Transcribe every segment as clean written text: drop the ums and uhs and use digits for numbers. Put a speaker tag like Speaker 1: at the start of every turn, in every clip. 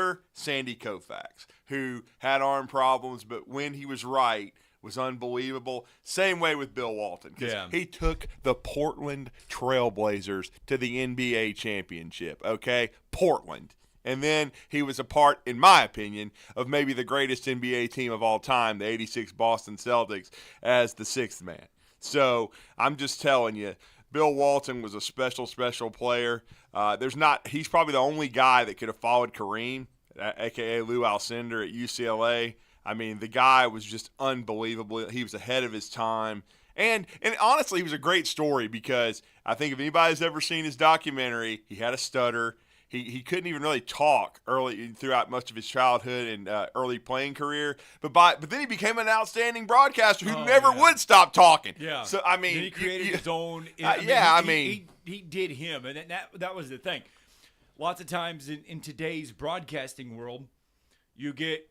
Speaker 1: starter, Sandy Koufax, who had arm problems, but when he was right, was unbelievable. Same way with Bill Walton, because he took the Portland Trailblazers to the NBA championship, okay? Portland. And then he was a part, in my opinion, of maybe the greatest NBA team of all time, the 86 Boston Celtics, as the sixth man. So I'm just telling you, Bill Walton was a special, special player. He's probably the only guy that could have followed Kareem, a.k.a. Lou Alcindor at UCLA. I mean, the guy was just unbelievable. He was ahead of his time. And honestly, he was a great story because I think if anybody's ever seen his documentary, he had a stutter. He couldn't even really talk early throughout much of his childhood and early playing career. But then he became an outstanding broadcaster who never would stop talking.
Speaker 2: Yeah.
Speaker 1: So I mean,
Speaker 2: then he created his own. He did him, and that was the thing. Lots of times in today's broadcasting world, you get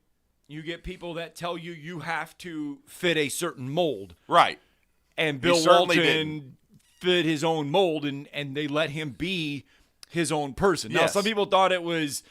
Speaker 2: people that tell you have to fit a certain mold.
Speaker 1: Right.
Speaker 2: And Bill Walton fit his own mold, and they let him be his own person. Now, some people thought it was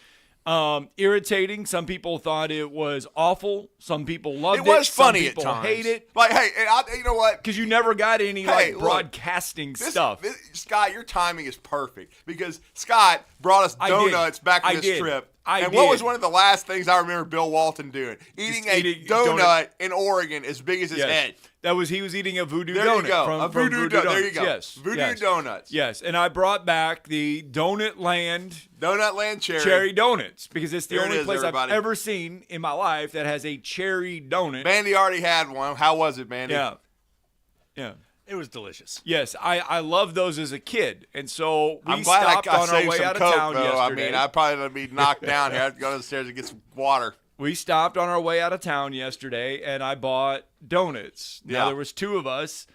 Speaker 2: irritating. Some people thought it was awful. Some people loved it.
Speaker 1: It was funny at times.
Speaker 2: Some people hate it.
Speaker 1: Like, hey, you know what?
Speaker 2: Because you never got any broadcasting stuff.
Speaker 1: Scott, your timing is perfect because Scott brought us donuts back on this trip. What was one of the last things I remember Bill Walton doing? Eating a donut in Oregon as big as his head.
Speaker 2: He was eating a voodoo donut.
Speaker 1: There you go.
Speaker 2: A voodoo donut.
Speaker 1: There you go.
Speaker 2: Yes.
Speaker 1: Voodoo donuts.
Speaker 2: Yes. And I brought back the Donut Land
Speaker 1: cherry
Speaker 2: donuts because it's the only place I've ever seen in my life that has a cherry donut.
Speaker 1: Bandy already had one. How was it, Bandy?
Speaker 2: Yeah.
Speaker 3: It was delicious.
Speaker 2: Yes, I loved those as a kid, and so
Speaker 1: I'm
Speaker 2: glad
Speaker 1: stopped
Speaker 2: on our way out of town yesterday.
Speaker 1: I mean, I'd probably be knocked down here. I have to go downstairs and get some water.
Speaker 2: We stopped on our way out of town yesterday, and I bought donuts. Now, there was two of us,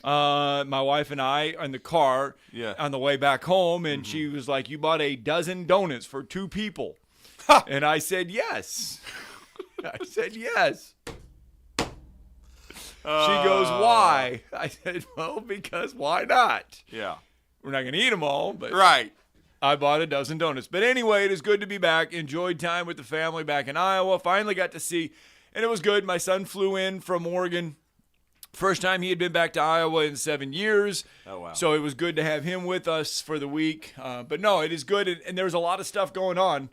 Speaker 2: my wife and I, in the car on the way back home, and she was like, "You bought a dozen donuts for two people." And I said, yes. I said, yes. She goes, why? I said, well, because why not?
Speaker 1: Yeah.
Speaker 2: We're not going to eat them all, but
Speaker 1: right.
Speaker 2: I bought a dozen donuts. But anyway, it is good to be back. Enjoyed time with the family back in Iowa. Finally got to see, and it was good. My son flew in from Oregon. First time he had been back to Iowa in 7 years.
Speaker 1: Oh, wow.
Speaker 2: So it was good to have him with us for the week. But no, it is good, and there's a lot of stuff going on.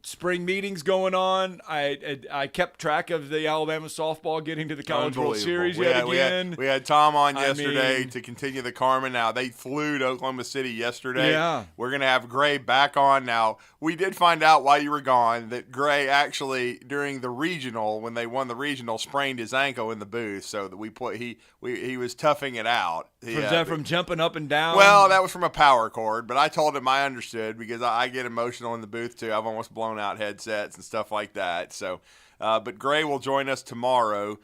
Speaker 2: Spring meetings going on. I kept track of the Alabama softball getting to the College World Series again.
Speaker 1: We had Tom on yesterday to continue the karma. Now, they flew to Oklahoma City yesterday.
Speaker 2: Yeah.
Speaker 1: We're going to have Gray back on now. We did find out while you were gone that Gray actually, during the regional, when they won the regional, sprained his ankle in the booth. So that he was toughing it out.
Speaker 2: From jumping up and down?
Speaker 1: Well, that was from a power cord, but I told him I understood because I get emotional in the booth too. I've almost blown out headsets and stuff like that. So, but Gray will join us tomorrow.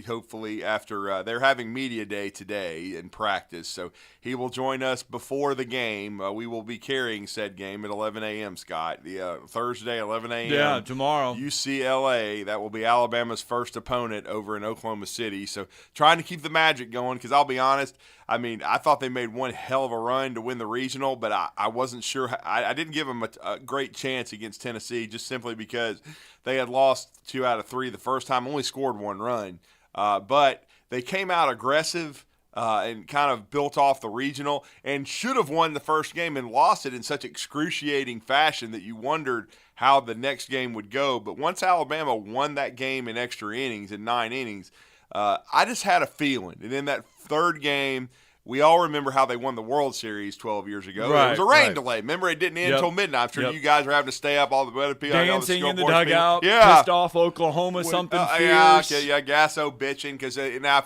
Speaker 1: Hopefully after they're having media day today in practice, so he will join us before the game. We will be carrying said game at 11 a.m. Scott, the Thursday 11 a.m.
Speaker 2: Yeah, tomorrow.
Speaker 1: UCLA. That will be Alabama's first opponent over in Oklahoma City. So trying to keep the magic going because I'll be honest. I mean, I thought they made one hell of a run to win the regional, but I wasn't sure. I didn't give them a great chance against Tennessee just simply because they had lost 2 out of 3 the first time, only scored 1 run. But they came out aggressive and kind of built off the regional and should have won the first game and lost it in such excruciating fashion that you wondered how the next game would go. But once Alabama won that game in extra innings, in 9 innings, I just had a feeling. And in that third game, we all remember how they won the World Series 12 years ago.
Speaker 2: Right,
Speaker 1: it was a rain delay. Remember, it didn't end until midnight. I'm sure you guys were having to stay up all the way to
Speaker 2: dancing in the dugout, pissed off Oklahoma something fierce.
Speaker 1: Yeah, Gasso bitching because now if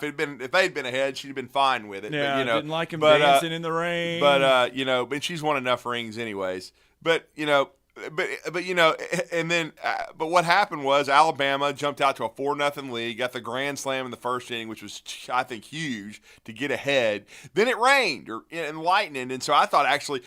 Speaker 1: they'd been ahead, she'd have been fine with it.
Speaker 2: Yeah,
Speaker 1: but,
Speaker 2: didn't like him dancing in the rain.
Speaker 1: But but she's won enough rings anyways. But but what happened was Alabama jumped out to a 4-0 lead, got the grand slam in the first inning, which was, I think, huge to get ahead. Then it rained and lightning, and so I thought actually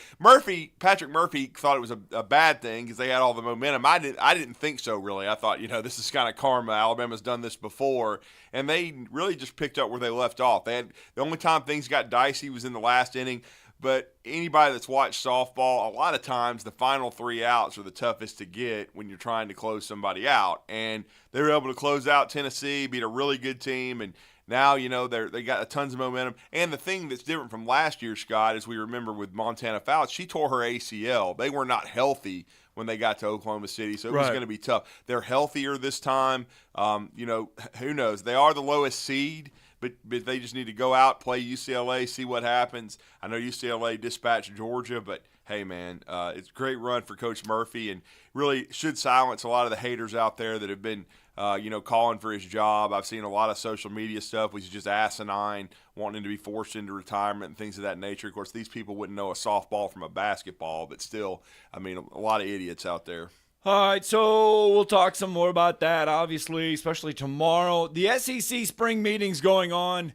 Speaker 1: Patrick Murphy thought it was a bad thing because they had all the momentum. I didn't think so really. I thought this is kind of karma. Alabama's done this before, and they really just picked up where they left off. The only time things got dicey was in the last inning. But anybody that's watched softball, a lot of times the final 3 outs are the toughest to get when you're trying to close somebody out. And they were able to close out Tennessee, beat a really good team, and now, they got tons of momentum. And the thing that's different from last year, Scott, as we remember with Montana Fouts, she tore her ACL. They were not healthy when they got to Oklahoma City, so it was going to be tough. They're healthier this time. Who knows? They are the lowest seed, but they just need to go out, play UCLA, see what happens. I know UCLA dispatched Georgia, but hey, man, it's a great run for Coach Murphy, and really should silence a lot of the haters out there that have been calling for his job. I've seen a lot of social media stuff, which is just asinine, wanting him to be forced into retirement and things of that nature. Of course, these people wouldn't know a softball from a basketball, but still, a lot of idiots out there.
Speaker 2: All right, so we'll talk some more about that, obviously, especially tomorrow. The SEC spring meeting's going on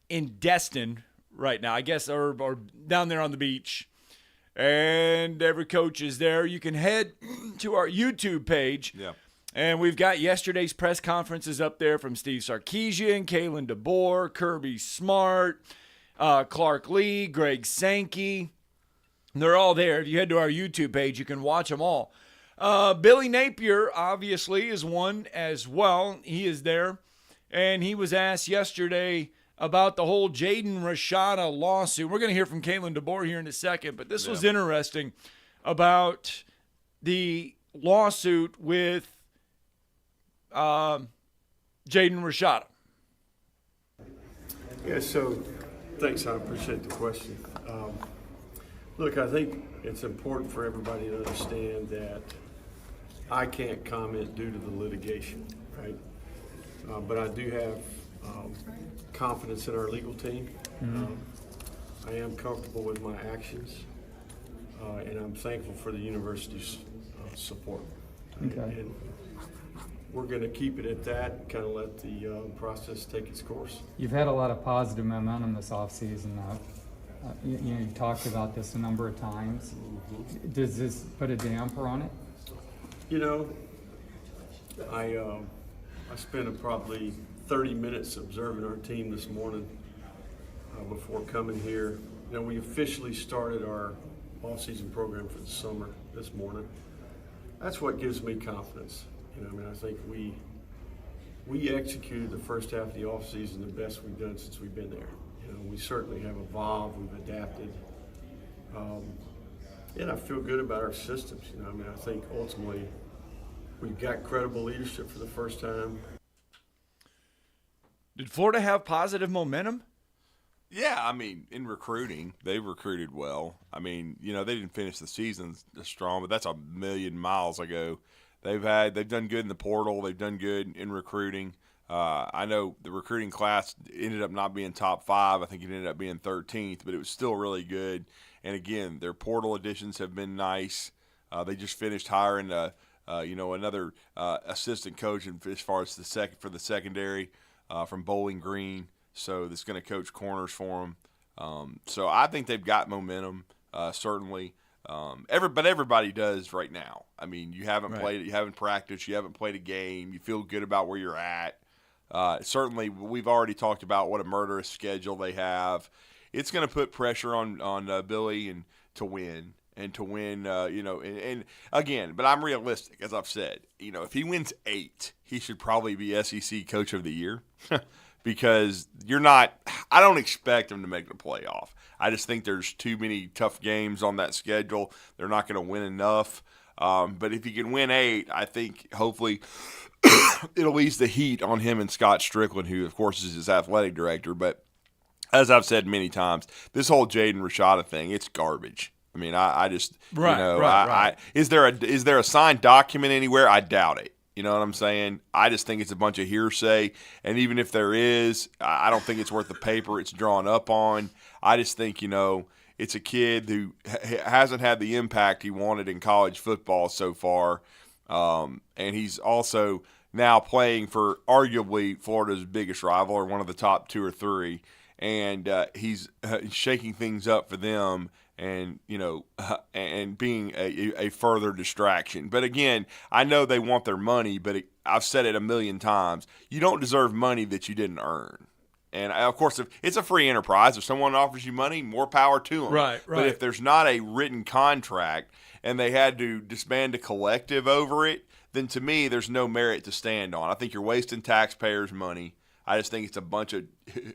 Speaker 2: in Destin right now, I guess, or down there on the beach. And every coach is there. You can head to our YouTube page.
Speaker 1: Yeah.
Speaker 2: And we've got yesterday's press conferences up there from Steve Sarkisian, Kalen DeBoer, Kirby Smart, Clark Lee, Greg Sankey. They're all there. If you head to our YouTube page, you can watch them all. Billy Napier, obviously, is one as well. He is there. And he was asked yesterday about the whole Jaden Rashada lawsuit. We're going to hear from Kalen DeBoer here in a second, but this was interesting about the lawsuit with Jaden Rashada.
Speaker 3: Yeah, so thanks. I appreciate the question. Look, I think it's important for everybody to understand that I can't comment due to the litigation, right? But I do have confidence in our legal team. I am comfortable with my actions, and I'm thankful for the university's support.
Speaker 4: Okay.
Speaker 3: And we're going to keep it at that, kind of let the process take its course.
Speaker 4: You've had a lot of positive momentum this offseason. You've talked about this a number of times. Does this put a damper on it?
Speaker 3: I spent probably 30 minutes observing our team this morning before coming here. We officially started our off-season program for the summer this morning. That's what gives me confidence. I think we executed the first half of the off-season the best we've done since we've been there. We certainly have evolved, we've adapted, and I feel good about our systems. I think ultimately we've got credible leadership for the first time.
Speaker 2: Did Florida have positive momentum?
Speaker 1: Yeah, in recruiting, they've recruited well. They didn't finish the season strong, but that's a million miles ago. They've done good in the portal. They've done good in recruiting. I know the recruiting class ended up not being top 5. I think it ended up being 13th, but it was still really good. And again, their portal additions have been nice. They just finished hiring another assistant coach as far as for the secondary from Bowling Green. So that's going to coach corners for them. So I think they've got momentum, certainly. But everybody does right now. You haven't played it, you haven't practiced, you haven't played a game, you feel good about where you're at. Certainly, we've already talked about what a murderous schedule they have. It's going to put pressure on Billy and to win. And again, but I'm realistic, as I've said. If he wins 8, he should probably be SEC Coach of the Year because I don't expect him to make the playoff. I just think there's too many tough games on that schedule. They're not going to win enough. But if he can win 8, I think hopefully it'll ease the heat on him and Scott Strickland, who, of course, is his athletic director. But as I've said many times, this whole Jaden Rashada thing, it's garbage. I just, is there a signed document anywhere? I doubt it. You know what I'm saying? I just think it's a bunch of hearsay. And even if there is, I don't think it's worth the paper it's drawn up on. I just think, it's a kid who hasn't had the impact he wanted in college football so far. And he's also now playing for arguably Florida's biggest rival or one of the top 2 or 3. And he's shaking things up for them and, and being a further distraction. But again, I know they want their money, but I've said it a million times. You don't deserve money that you didn't earn. And, of course, if it's a free enterprise. If someone offers you money, more power to them.
Speaker 2: Right.
Speaker 1: But if there's not a written contract and they had to disband a collective over it, then to me there's no merit to stand on. I think you're wasting taxpayers' money. I just think it's a bunch of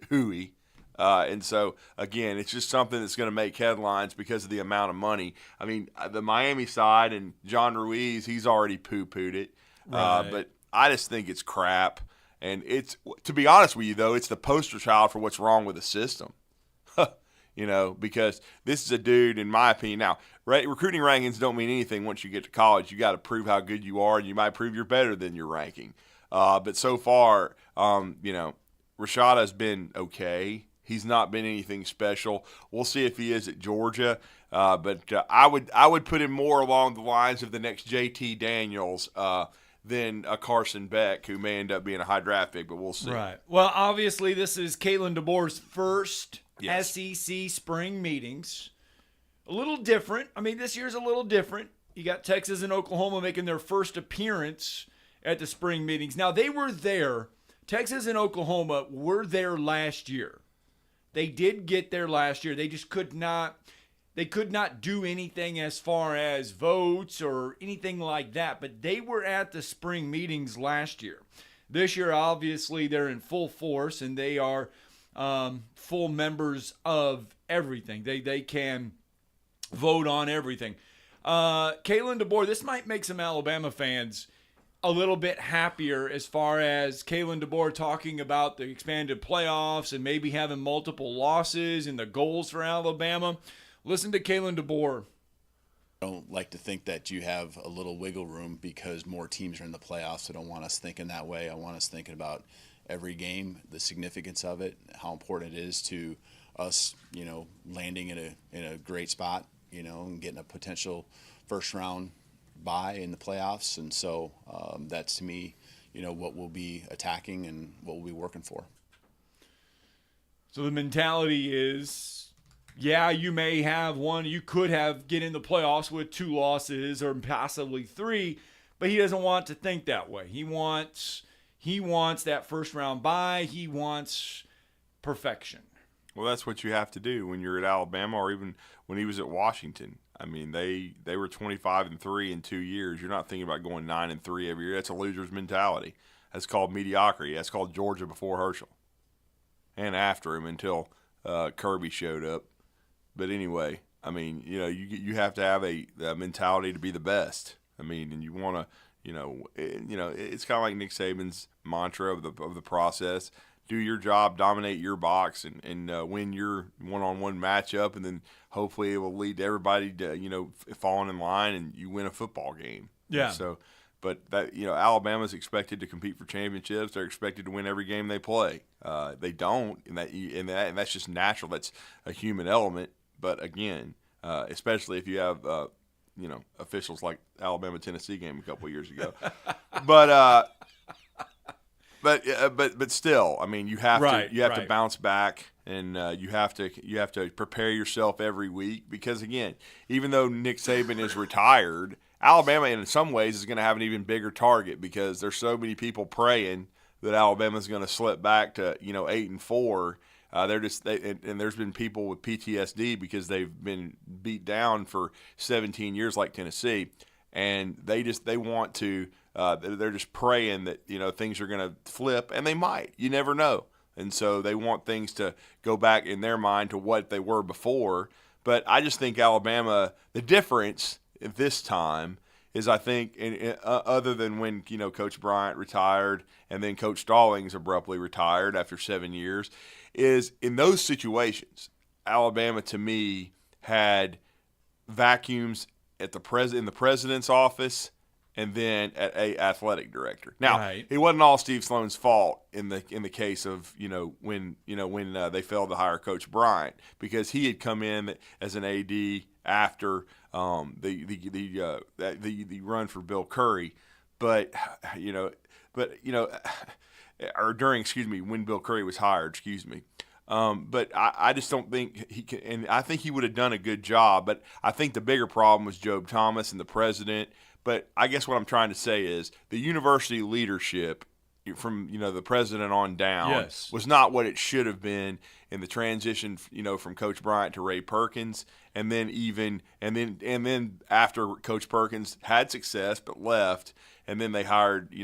Speaker 1: hooey. And so, again, it's just something that's going to make headlines because of the amount of money. I mean, the Miami side and John Ruiz, he's already poo-pooed it.
Speaker 2: Right.
Speaker 1: But I just think it's crap. And it's, to be honest with you, though, it's the poster child for what's wrong with the system. Because this is a dude, in my opinion. Now, recruiting rankings don't mean anything once you get to college. You got to prove how good you are, and you might prove you're better than your ranking. But so far, Rashada's been okay. He's not been anything special. We'll see if he is at Georgia. But I would put him more along the lines of the next JT Daniels than a Carson Beck, who may end up being a high draft pick, but we'll see.
Speaker 2: Right. Well, obviously, this is Kalen DeBoer's first SEC spring meetings. A little different. I mean, this year's a little different. You got Texas and Oklahoma making their first appearance at the spring meetings. Now, they were there. Texas and Oklahoma were there last year. They did get there last year. They just could not do anything as far as votes or anything like that, but they were at the spring meetings last year. This year, obviously, they're in full force, and they are full members of everything. They can vote on everything. Kalen DeBoer, this might make some Alabama fans a little bit happier as far as Kalen DeBoer talking about the expanded playoffs and maybe having multiple losses and the goals for Alabama. Listen to Kalen DeBoer.
Speaker 5: I don't like to think that you have a little wiggle room because more teams are in the playoffs. I don't want us thinking that way. I want us thinking about every game, the significance of it, how important it is to us, landing in a great spot, and getting a potential first round bye in the playoffs. And so that's, to me, what we'll be attacking and what we'll be working for.
Speaker 2: So the mentality is, you may have one. You could get in the playoffs with 2 losses or possibly 3, but he doesn't want to think that way. He wants that first round bye. He wants perfection.
Speaker 1: Well, that's what you have to do when you're at Alabama, or even when he was at Washington. I mean, they were 25-3 in 2 years. You're not thinking about going 9-3 every year. That's a loser's mentality. That's called mediocrity. That's called Georgia before Herschel and after him until Kirby showed up. But anyway, I mean, you have to have a mentality to be the best. I mean, and you want to, it's kind of like Nick Saban's mantra of the process. Do your job, dominate your box, and win your one-on-one matchup, and then hopefully it will lead to everybody to, falling in line, and you win a football game.
Speaker 2: Yeah.
Speaker 1: So, but that, Alabama's expected to compete for championships. They're expected to win every game they play. They don't, and that's just natural. That's a human element. But again, especially if you have officials like Alabama-Tennessee game a couple of years ago, But still, I mean, you have to bounce back, and you have to prepare yourself every week, because again, even though Nick Saban is retired, Alabama in some ways is going to have an even bigger target, because there's so many people praying that Alabama's going to slip back to 8-4. And there's been people with PTSD because they've been beat down for 17 years like Tennessee, and they want to. They're just praying that things are going to flip, and they might. You never know, and so they want things to go back in their mind to what they were before. But I just think Alabama, the difference at this time is, I think, other than when Coach Bryant retired and then Coach Stallings abruptly retired after 7 years, is in those situations, Alabama to me had vacuums at in the president's office, and then at a athletic director. Now, It wasn't all Steve Sloan's fault in the case of when they failed to hire Coach Bryant, because he had come in as an AD after the run for Bill Curry, or during, when Bill Curry was hired, but I just don't think he can, and I think he would have done a good job. But I think the bigger problem was Job Thomas and the president. But I guess what I'm trying to say is the university leadership from the president on down
Speaker 2: yes.
Speaker 1: was not what it should have been in the transition, from Coach Bryant to Ray Perkins, and then after Coach Perkins had success but left, and then they hired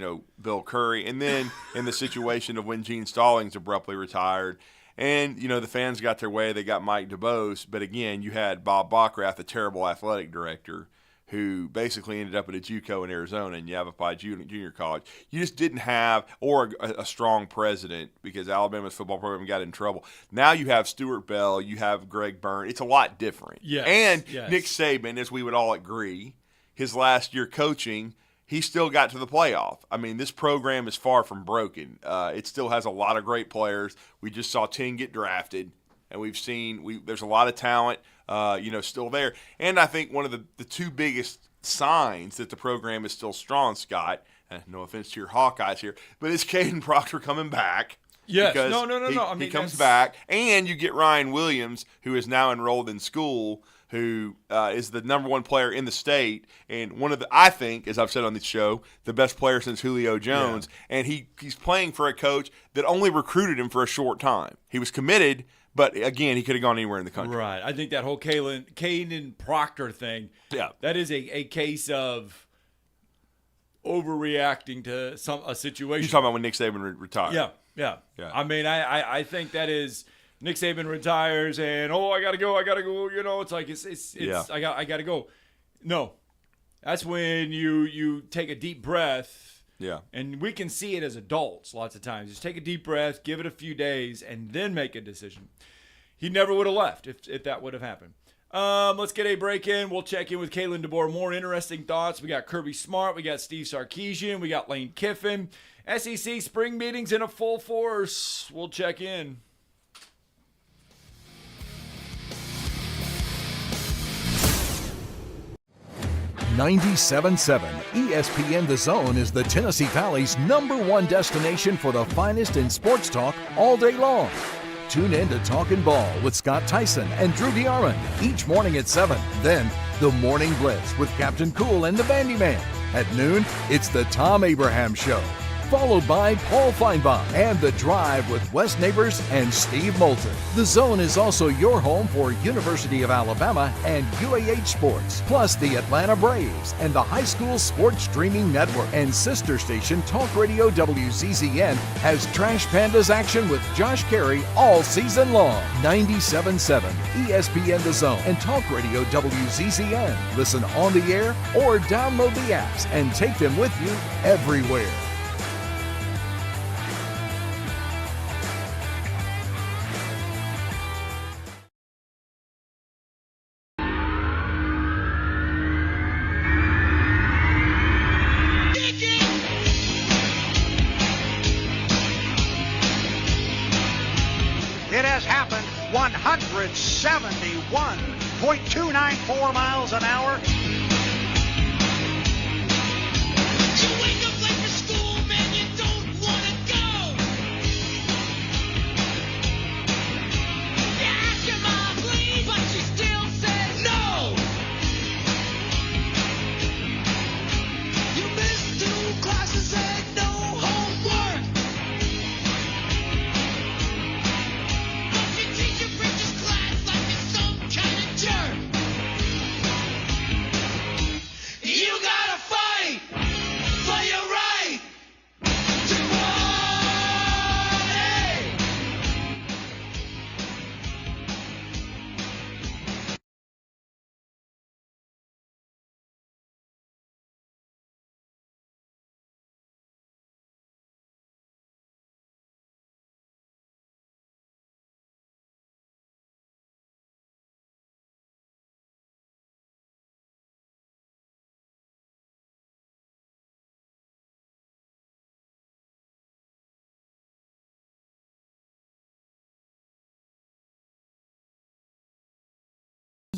Speaker 1: Bill Curry, and then in the situation of when Gene Stallings abruptly retired, and the fans got their way, they got Mike DuBose, but again you had Bob Bockrath, a terrible athletic director, who basically ended up at a JUCO in Arizona and Yavapai Junior College. You just didn't have, or a strong president, because Alabama's football program got in trouble. Now you have Stuart Bell, you have Greg Byrne. It's a lot different.
Speaker 2: Yes,
Speaker 1: and
Speaker 2: yes.
Speaker 1: Nick Saban, as we would all agree, his last year coaching, he still got to the playoff. I mean, this program is far from broken. It still has a lot of great players. We just saw 10 get drafted, and we've seen there's a lot of talent still there. And I think one of the two biggest signs that the program is still strong, Scott, no offense to your Hawkeyes here, but is Caden Proctor coming back.
Speaker 2: Yes.
Speaker 1: Because
Speaker 2: No. I mean,
Speaker 1: he comes back, and you get Ryan Williams, who is now enrolled in school, who is the number one player in the state, and one of I think, as I've said on this show, the best player since Julio Jones. Yeah. And he's playing for a coach that only recruited him for a short time. He was committed, but again, he could have gone anywhere in the country.
Speaker 2: Right. I think that whole Caden Proctor thing, that is a case of overreacting to a situation.
Speaker 1: You're talking about when Nick Saban retired.
Speaker 2: Yeah. I mean, I think that is Nick Saban retires and I gotta go. It's like it's I gotta go. No, that's when you take a deep breath.
Speaker 1: Yeah.
Speaker 2: And we can see it as adults lots of times. Just take a deep breath, give it a few days, and then make a decision. He never would have left if that would have happened. Let's get a break in. We'll check in with Kalen DeBoer. More interesting thoughts. We got Kirby Smart. We got Steve Sarkisian. We got Lane Kiffin. SEC spring meetings in a full force. We'll check in.
Speaker 6: .97.7 ESPN The Zone is the Tennessee Valley's #1 destination for the finest in sports talk all day long. Tune in to Talkin' Ball with Scott Tyson and Drew DeArmond each morning at 7. Then, the Morning Blitz with Captain Cool and the Bandiman. At noon, it's the Tom Abraham Show, followed by Paul Feinbaum and The Drive with Wes Neighbors and Steve Moulton. The Zone is also your home for University of Alabama and UAH sports, plus the Atlanta Braves and the High School Sports Streaming Network. And sister station Talk Radio WZZN has Trash Pandas action with Josh Carey all season long. 97.7 ESPN The Zone and Talk Radio WZZN. Listen on the air or download the apps and take them with you everywhere.
Speaker 7: It has happened. 171.294 miles an hour.
Speaker 8: You wake up late for school, man, you don't want to go. You ask your mom, please, but she still says no. You missed 2 classes and no homework. But your teacher bridges class like you're some kind of jerk.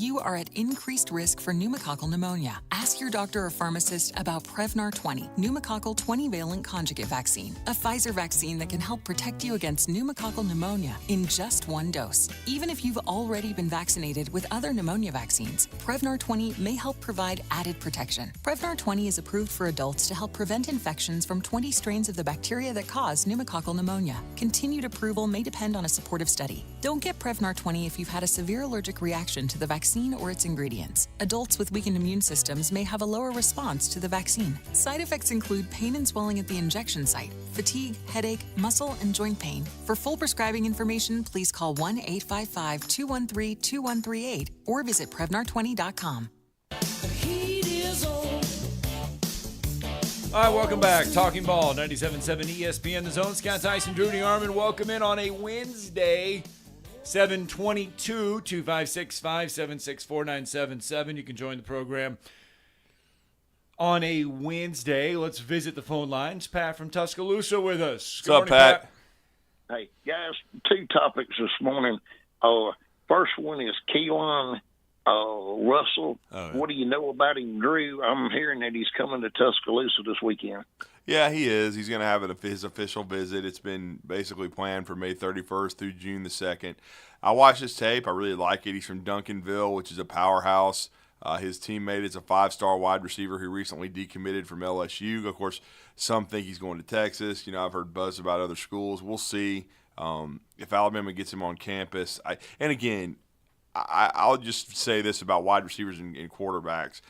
Speaker 9: you are at increased risk for pneumococcal pneumonia. Ask your doctor or pharmacist about Prevnar 20, pneumococcal 20-valent conjugate vaccine, a Pfizer vaccine that can help protect you against pneumococcal pneumonia in just one dose. Even if you've already been vaccinated with other pneumonia vaccines, Prevnar 20 may help provide added protection. Prevnar 20 is approved for adults to help prevent infections from 20 strains of the bacteria that cause pneumococcal pneumonia. Continued approval may depend on a supportive study. Don't get Prevnar 20 if you've had a severe allergic reaction to the vaccine or its ingredients. Adults with weakened immune systems may have a lower response to the vaccine. Side effects include pain and swelling at the injection site, fatigue, headache, muscle, and joint pain. For full prescribing information, please call 1-855-213-2138 or visit Prevnar20.com.
Speaker 2: All right, welcome back. Talking Ball, 97.7 ESPN, The Zone. Scott Tyson, Drew DeArmond. Welcome in on a Wednesday, 722-256-576-4977. You can join the program on a Wednesday. Let's visit the phone lines. Pat from Tuscaloosa with us.
Speaker 1: What's up, Pat?
Speaker 10: Hey, guys, two topics this morning. First one is Keelan Russell. What do you know about him, Drew? I'm hearing that he's coming to Tuscaloosa this weekend.
Speaker 1: Yeah, he is. He's going to have his official visit. It's been basically planned for May 31st through June the 2nd. I watched his tape. I really like it. He's from Duncanville, which is a powerhouse. His teammate is a 5-star wide receiver who recently decommitted from LSU. Of course, some think he's going to Texas. You know, I've heard buzz about other schools. We'll see if Alabama gets him on campus. I'll just say this about wide receivers and quarterbacks.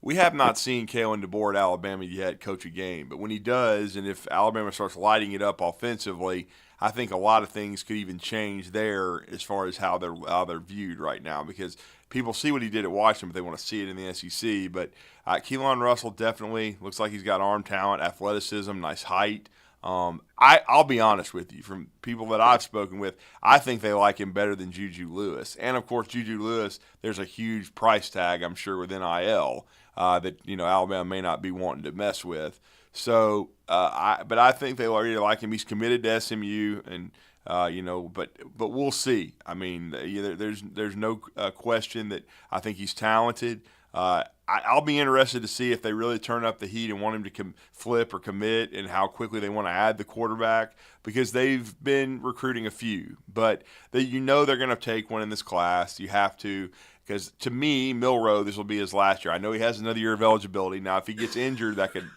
Speaker 1: We have not seen Kalen DeBoer at Alabama yet coach a game. But when he does, and if Alabama starts lighting it up offensively, I think a lot of things could even change there as far as how they're viewed right now, because people see what he did at Washington, but they want to see it in the SEC. But Keelan Russell definitely looks like he's got arm talent, athleticism, nice height. I'll be honest with you, from people that I've spoken with, I think they like him better than Juju Lewis. And, of course, Juju Lewis, there's a huge price tag, I'm sure, with NIL that, Alabama may not be wanting to mess with. So, but I think they already like him. He's committed to SMU, and but we'll see. I mean, there's no question that I think he's talented. I'll be interested to see if they really turn up the heat and want him to flip or commit, and how quickly they want to add the quarterback, because they've been recruiting a few. But they're going to take one in this class. You have to, because to me, Milroe, this will be his last year. I know he has another year of eligibility. Now, if he gets injured, that could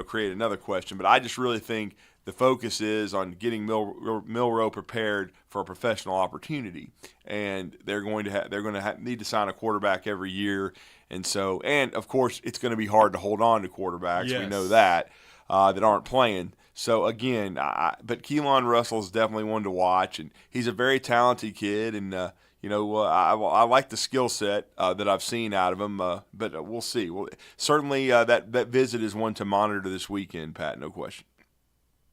Speaker 1: create another question. But I just really think the focus is on getting Milroe prepared for a professional opportunity, and they're going to need to sign a quarterback every year, and of course it's going to be hard to hold on to quarterbacks. Yes. We know that aren't playing. So again, but Keelan Russell is definitely one to watch, and he's a very talented kid, and I like the skill set that I've seen out of him, but we'll see. Well, certainly that visit is one to monitor this weekend, Pat, no question.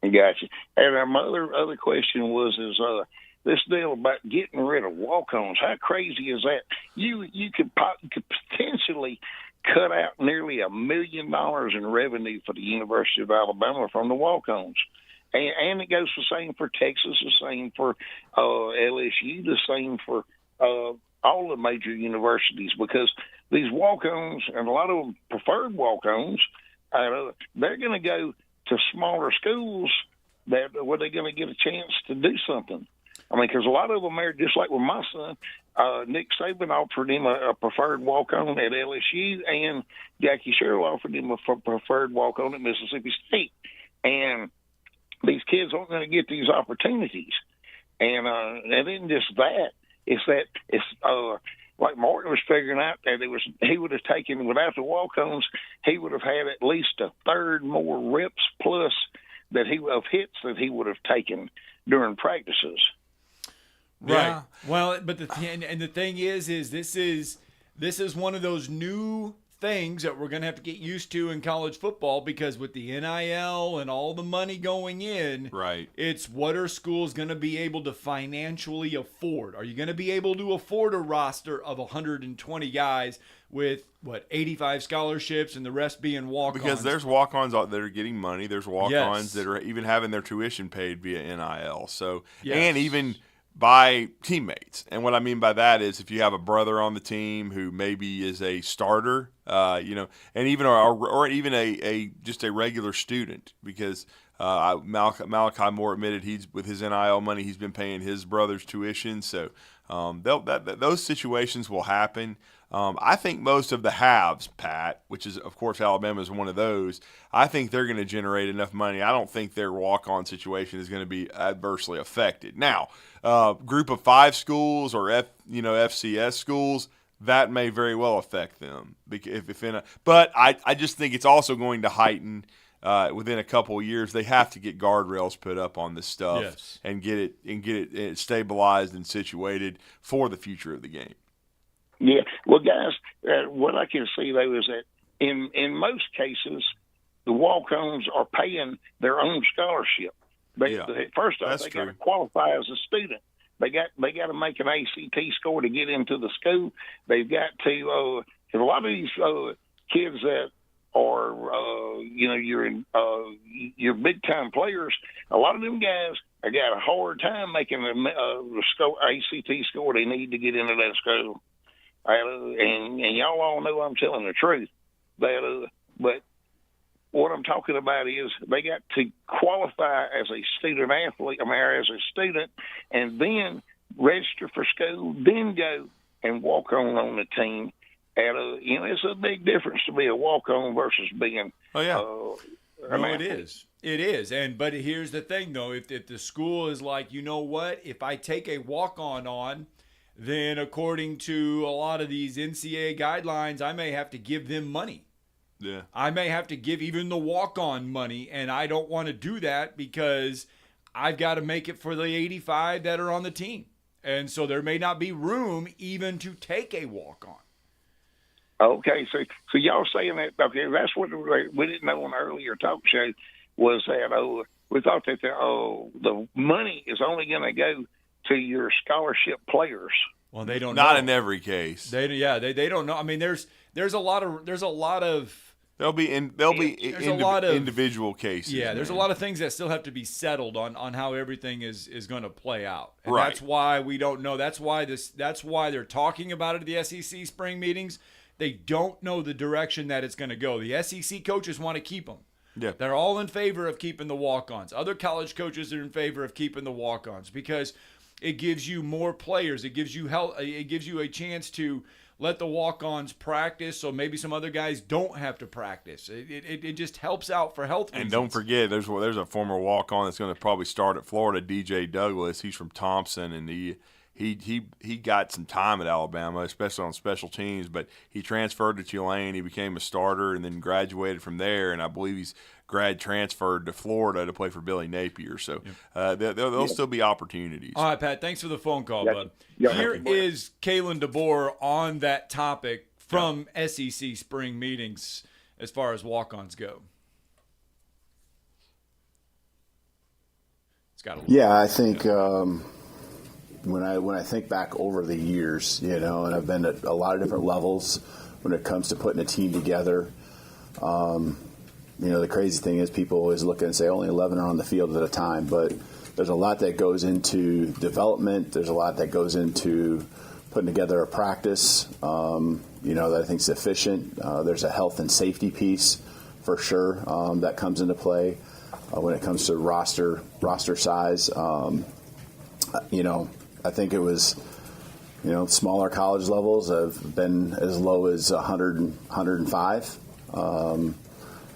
Speaker 10: Gotcha. And my other question was this deal about getting rid of walk-ons. How crazy is that? You could potentially cut out nearly $1 million in revenue for the University of Alabama from the walk-ons. And it goes the same for Texas, the same for LSU, the same for all the major universities, because these walk-ons, and a lot of them preferred walk-ons, they're going to go to smaller schools where they're going to get a chance to do something. I mean, because a lot of them are just like with my son. Nick Saban offered him a preferred walk-on at LSU, and Jackie Sherrill offered him a preferred walk-on at Mississippi State. And these kids aren't going to get these opportunities. And then just that, it's like Martin was figuring out that he would have taken, without the walk-ons, he would have had at least a third more reps plus of hits that he would have taken during practices.
Speaker 2: Right. Yeah. Well, but the thing is this is one of those new things that we're going to have to get used to in college football, because with the NIL and all the money going in,
Speaker 1: right,
Speaker 2: it's what are schools going to be able to financially afford? Are you going to be able to afford a roster of 120 guys with 85 scholarships and the rest being walk-ons?
Speaker 1: Because there's walk-ons that are getting money. There's walk-ons that are even having their tuition paid via NIL. So, yes. And even by teammates. And what I mean by that is if you have a brother on the team who maybe is a starter, and even or even a just a regular student, because Malachi Moore admitted he's with his NIL money he's been paying his brother's tuition. So those situations will happen. I think most of the halves, Pat, which is, of course, Alabama is one of those, I think they're going to generate enough money. I don't think their walk-on situation is going to be adversely affected. Now, group of 5 schools or FCS schools, that may very well affect them. But I just think it's also going to heighten within a couple of years. They have to get guardrails put up on this stuff and get it stabilized and situated for the future of the game.
Speaker 10: Yeah, well, guys, what I can see though is that in most cases, the walk-ons are paying their own scholarship. First off, they got to qualify as a student. They got to make an ACT score to get into the school. They've got to. A lot of these kids that are, your big-time players. A lot of them guys have got a hard time making the ACT score they need to get into that school. And y'all all know I'm telling the truth. But what I'm talking about is they got to qualify as a student athlete, as a student, and then register for school, then go and walk on the team. And it's a big difference to be a walk-on versus being.
Speaker 2: It is. It is. But here's the thing, though. If the school is like, you know what, if I take a walk-on on, then according to a lot of these NCAA guidelines, I may have to give them money.
Speaker 1: Yeah.
Speaker 2: I may have to give even the walk-on money, and I don't want to do that because I've got to make it for the 85 that are on the team. And so there may not be room even to take a walk-on.
Speaker 10: Okay, so y'all saying that, okay, that's what we didn't know on the earlier talk show was that, we thought that the money is only going to go to your scholarship players.
Speaker 2: Well, they don't
Speaker 1: Not
Speaker 2: know.
Speaker 1: in every case.
Speaker 2: They don't know. I mean, there's a lot of
Speaker 1: There'll be individual cases.
Speaker 2: Yeah, there's a lot of things that still have to be settled on how everything is going to play out. And
Speaker 1: right.
Speaker 2: That's why we don't know. That's why they're talking about it at the SEC spring meetings. They don't know the direction that it's going to go. The SEC coaches want to keep them.
Speaker 1: Yeah.
Speaker 2: They're all in favor of keeping the walk-ons. Other college coaches are in favor of keeping the walk-ons because it gives you more players. It gives you It gives you a chance to let the walk-ons practice, so maybe some other guys don't have to practice. It just helps out for health reasons.
Speaker 1: And don't forget, there's a former walk-on that's going to probably start at Florida, DJ Douglas. He's from Thompson, and he got some time at Alabama, especially on special teams, but he transferred to Tulane. He became a starter and then graduated from there, and I believe he's transferred to Florida to play for Billy Napier. So there'll still be opportunities.
Speaker 2: All right, Pat, thanks for the phone call, bud. Here is Kalen DeBoer on that topic from SEC spring meetings as far as walk-ons go. It's got
Speaker 5: I think when I think back over the years, and I've been at a lot of different levels when it comes to putting a team together. The crazy thing is people always look and say only 11 are on the field at a time, but there's a lot that goes into development. There's a lot that goes into putting together a practice, that I think is efficient. There's a health and safety piece for sure that comes into play when it comes to roster size. I think it was, smaller college levels have been as low as 100, 105.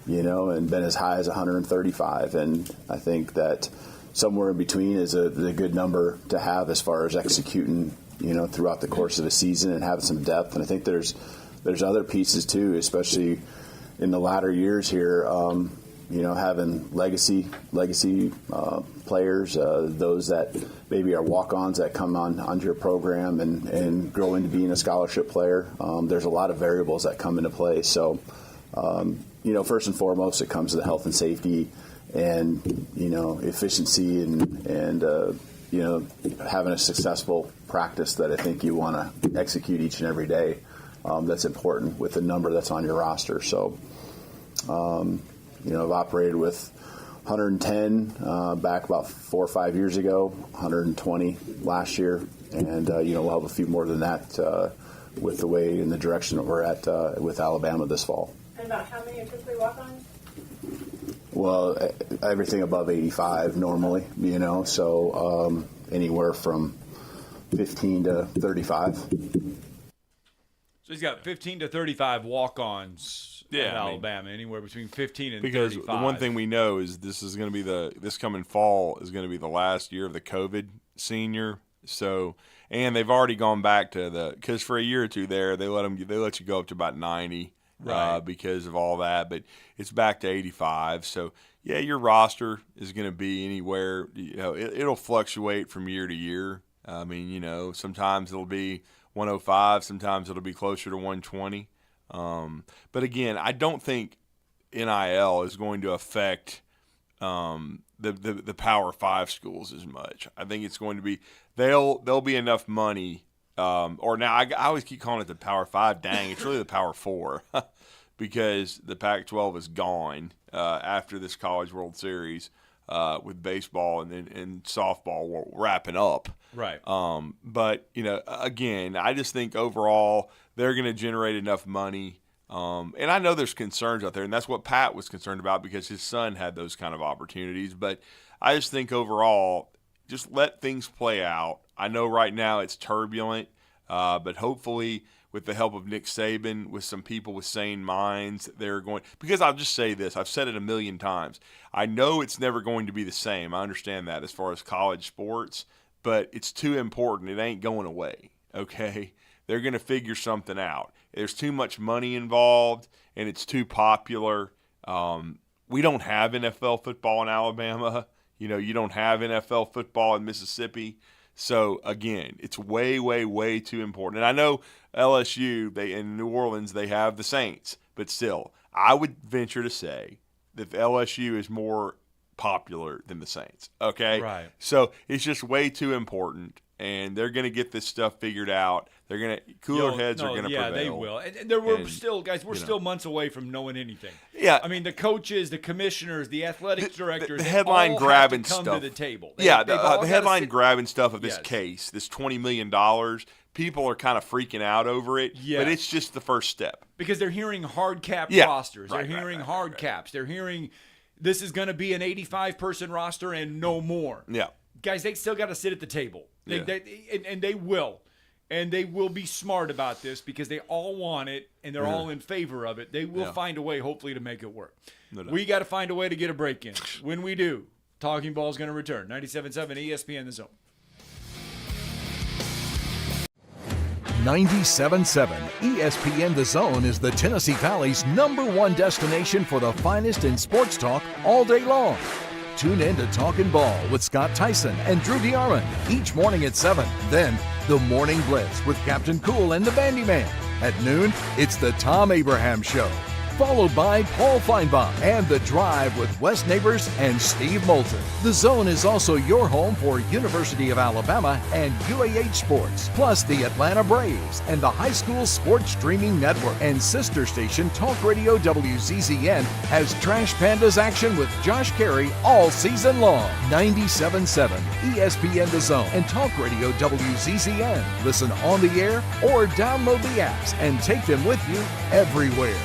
Speaker 5: And been as high as 135. And I think that somewhere in between is a good number to have as far as executing, throughout the course of a season and having some depth. And I think there's other pieces too, especially in the latter years here, having legacy players, those that maybe are walk-ons that come onto your program and grow into being a scholarship player. There's a lot of variables that come into play. So, first and foremost, it comes to the health and safety and, efficiency and having a successful practice that I think you want to execute each and every day. That's important with the number that's on your roster. So, I've operated with 110 back about 4 or 5 years ago, 120 last year, and we'll have a few more than that with the way and the direction that we're at with Alabama this fall.
Speaker 11: And about how many are typically walk-ons?
Speaker 5: Well, everything above 85 normally, so anywhere from 15 to 35.
Speaker 2: So he's got 15 to 35 walk-ons. Yeah, Alabama, anywhere between 15 and 35.
Speaker 1: Because the one thing we know is this coming fall is going to be the last year of the COVID senior. So, and they've already gone back to because for a year or two there they let you go up to about 90, right, because of all that. But it's back to 85. So yeah, your roster is going to be anywhere. It'll fluctuate from year to year. I mean, sometimes it'll be 105, sometimes it'll be closer to 120. But again, I don't think NIL is going to affect the Power 5 schools as much. I think it's going to be there'll be enough money. Or now I always keep calling it the Power 5. Dang, it's really the Power 4 because the Pac-12 is gone after this College World Series with baseball and softball wrapping up.
Speaker 2: Right.
Speaker 1: But again, I just think overall they're going to generate enough money. And I know there's concerns out there, and that's what Pat was concerned about because his son had those kind of opportunities. But I just think overall, just let things play out. I know right now it's turbulent, but hopefully with the help of Nick Saban, with some people with sane minds, they're going – because I'll just say this. I've said it a million times. I know it's never going to be the same. I understand that as far as college sports, but it's too important. It ain't going away, okay? They're going to figure something out. There's too much money involved, and it's too popular. We don't have NFL football in Alabama. You don't have NFL football in Mississippi. So, again, it's way, way, way too important. And I know LSU, in New Orleans, they have the Saints. But still, I would venture to say that LSU is more popular than the Saints, okay?
Speaker 2: Right.
Speaker 1: So, it's just way too important. And they're going to get this stuff figured out. They're going to cooler heads are going to prevail.
Speaker 2: Yeah, they will. And we're still months away from knowing anything.
Speaker 1: Yeah,
Speaker 2: I mean the coaches, the commissioners, the athletic directors,
Speaker 1: the headline
Speaker 2: all
Speaker 1: grabbing
Speaker 2: have to come
Speaker 1: stuff
Speaker 2: to the table.
Speaker 1: The headline grabbing stuff of this case, this $20 million. People are kind of freaking out over it, but it's just the first step
Speaker 2: because they're hearing hard cap rosters. They're hearing hard caps. They're hearing this is going to be an 85-person roster and no more.
Speaker 1: Yeah.
Speaker 2: Guys, they still got to sit at the table. And they will. And they will be smart about this because they all want it and they're all in favor of it. They will find a way, hopefully, to make it work. No doubt. We got to find a way to get a break in. When we do, Talking Ball is going to return. 97.7 ESPN The Zone.
Speaker 6: 97.7 ESPN The Zone is the Tennessee Valley's #1 destination for the finest in sports talk all day long. Tune in to Talkin' Ball with Scott Tyson and Drew DeArmond each morning at 7. Then, the Morning Blitz with Captain Cool and the Bandiman. At noon, it's the Tom Abraham Show. Followed by Paul Feinbaum and The Drive with Wes Neighbors and Steve Moulton. The Zone is also your home for University of Alabama and UAH sports, plus the Atlanta Braves and the High School Sports Streaming Network. And sister station Talk Radio WZZN has Trash Pandas action with Josh Carey all season long. 97.7 ESPN The Zone and Talk Radio WZZN. Listen on the air or download the apps and take them with you everywhere.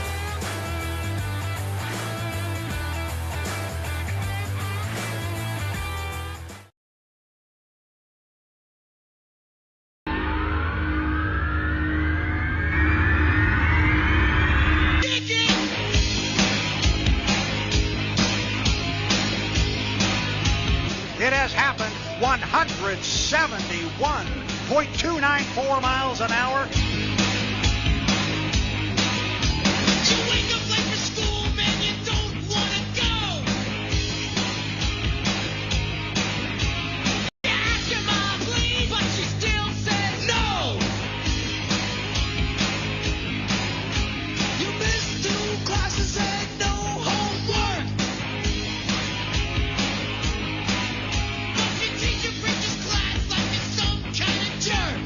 Speaker 7: It has happened. 171.294 miles an hour.
Speaker 8: You wake up late for school, man, you don't want to go. You ask your mom, please, but she still says no. You missed 2 classes and no homework. But your teacher preaches class like you're some kind of jerk.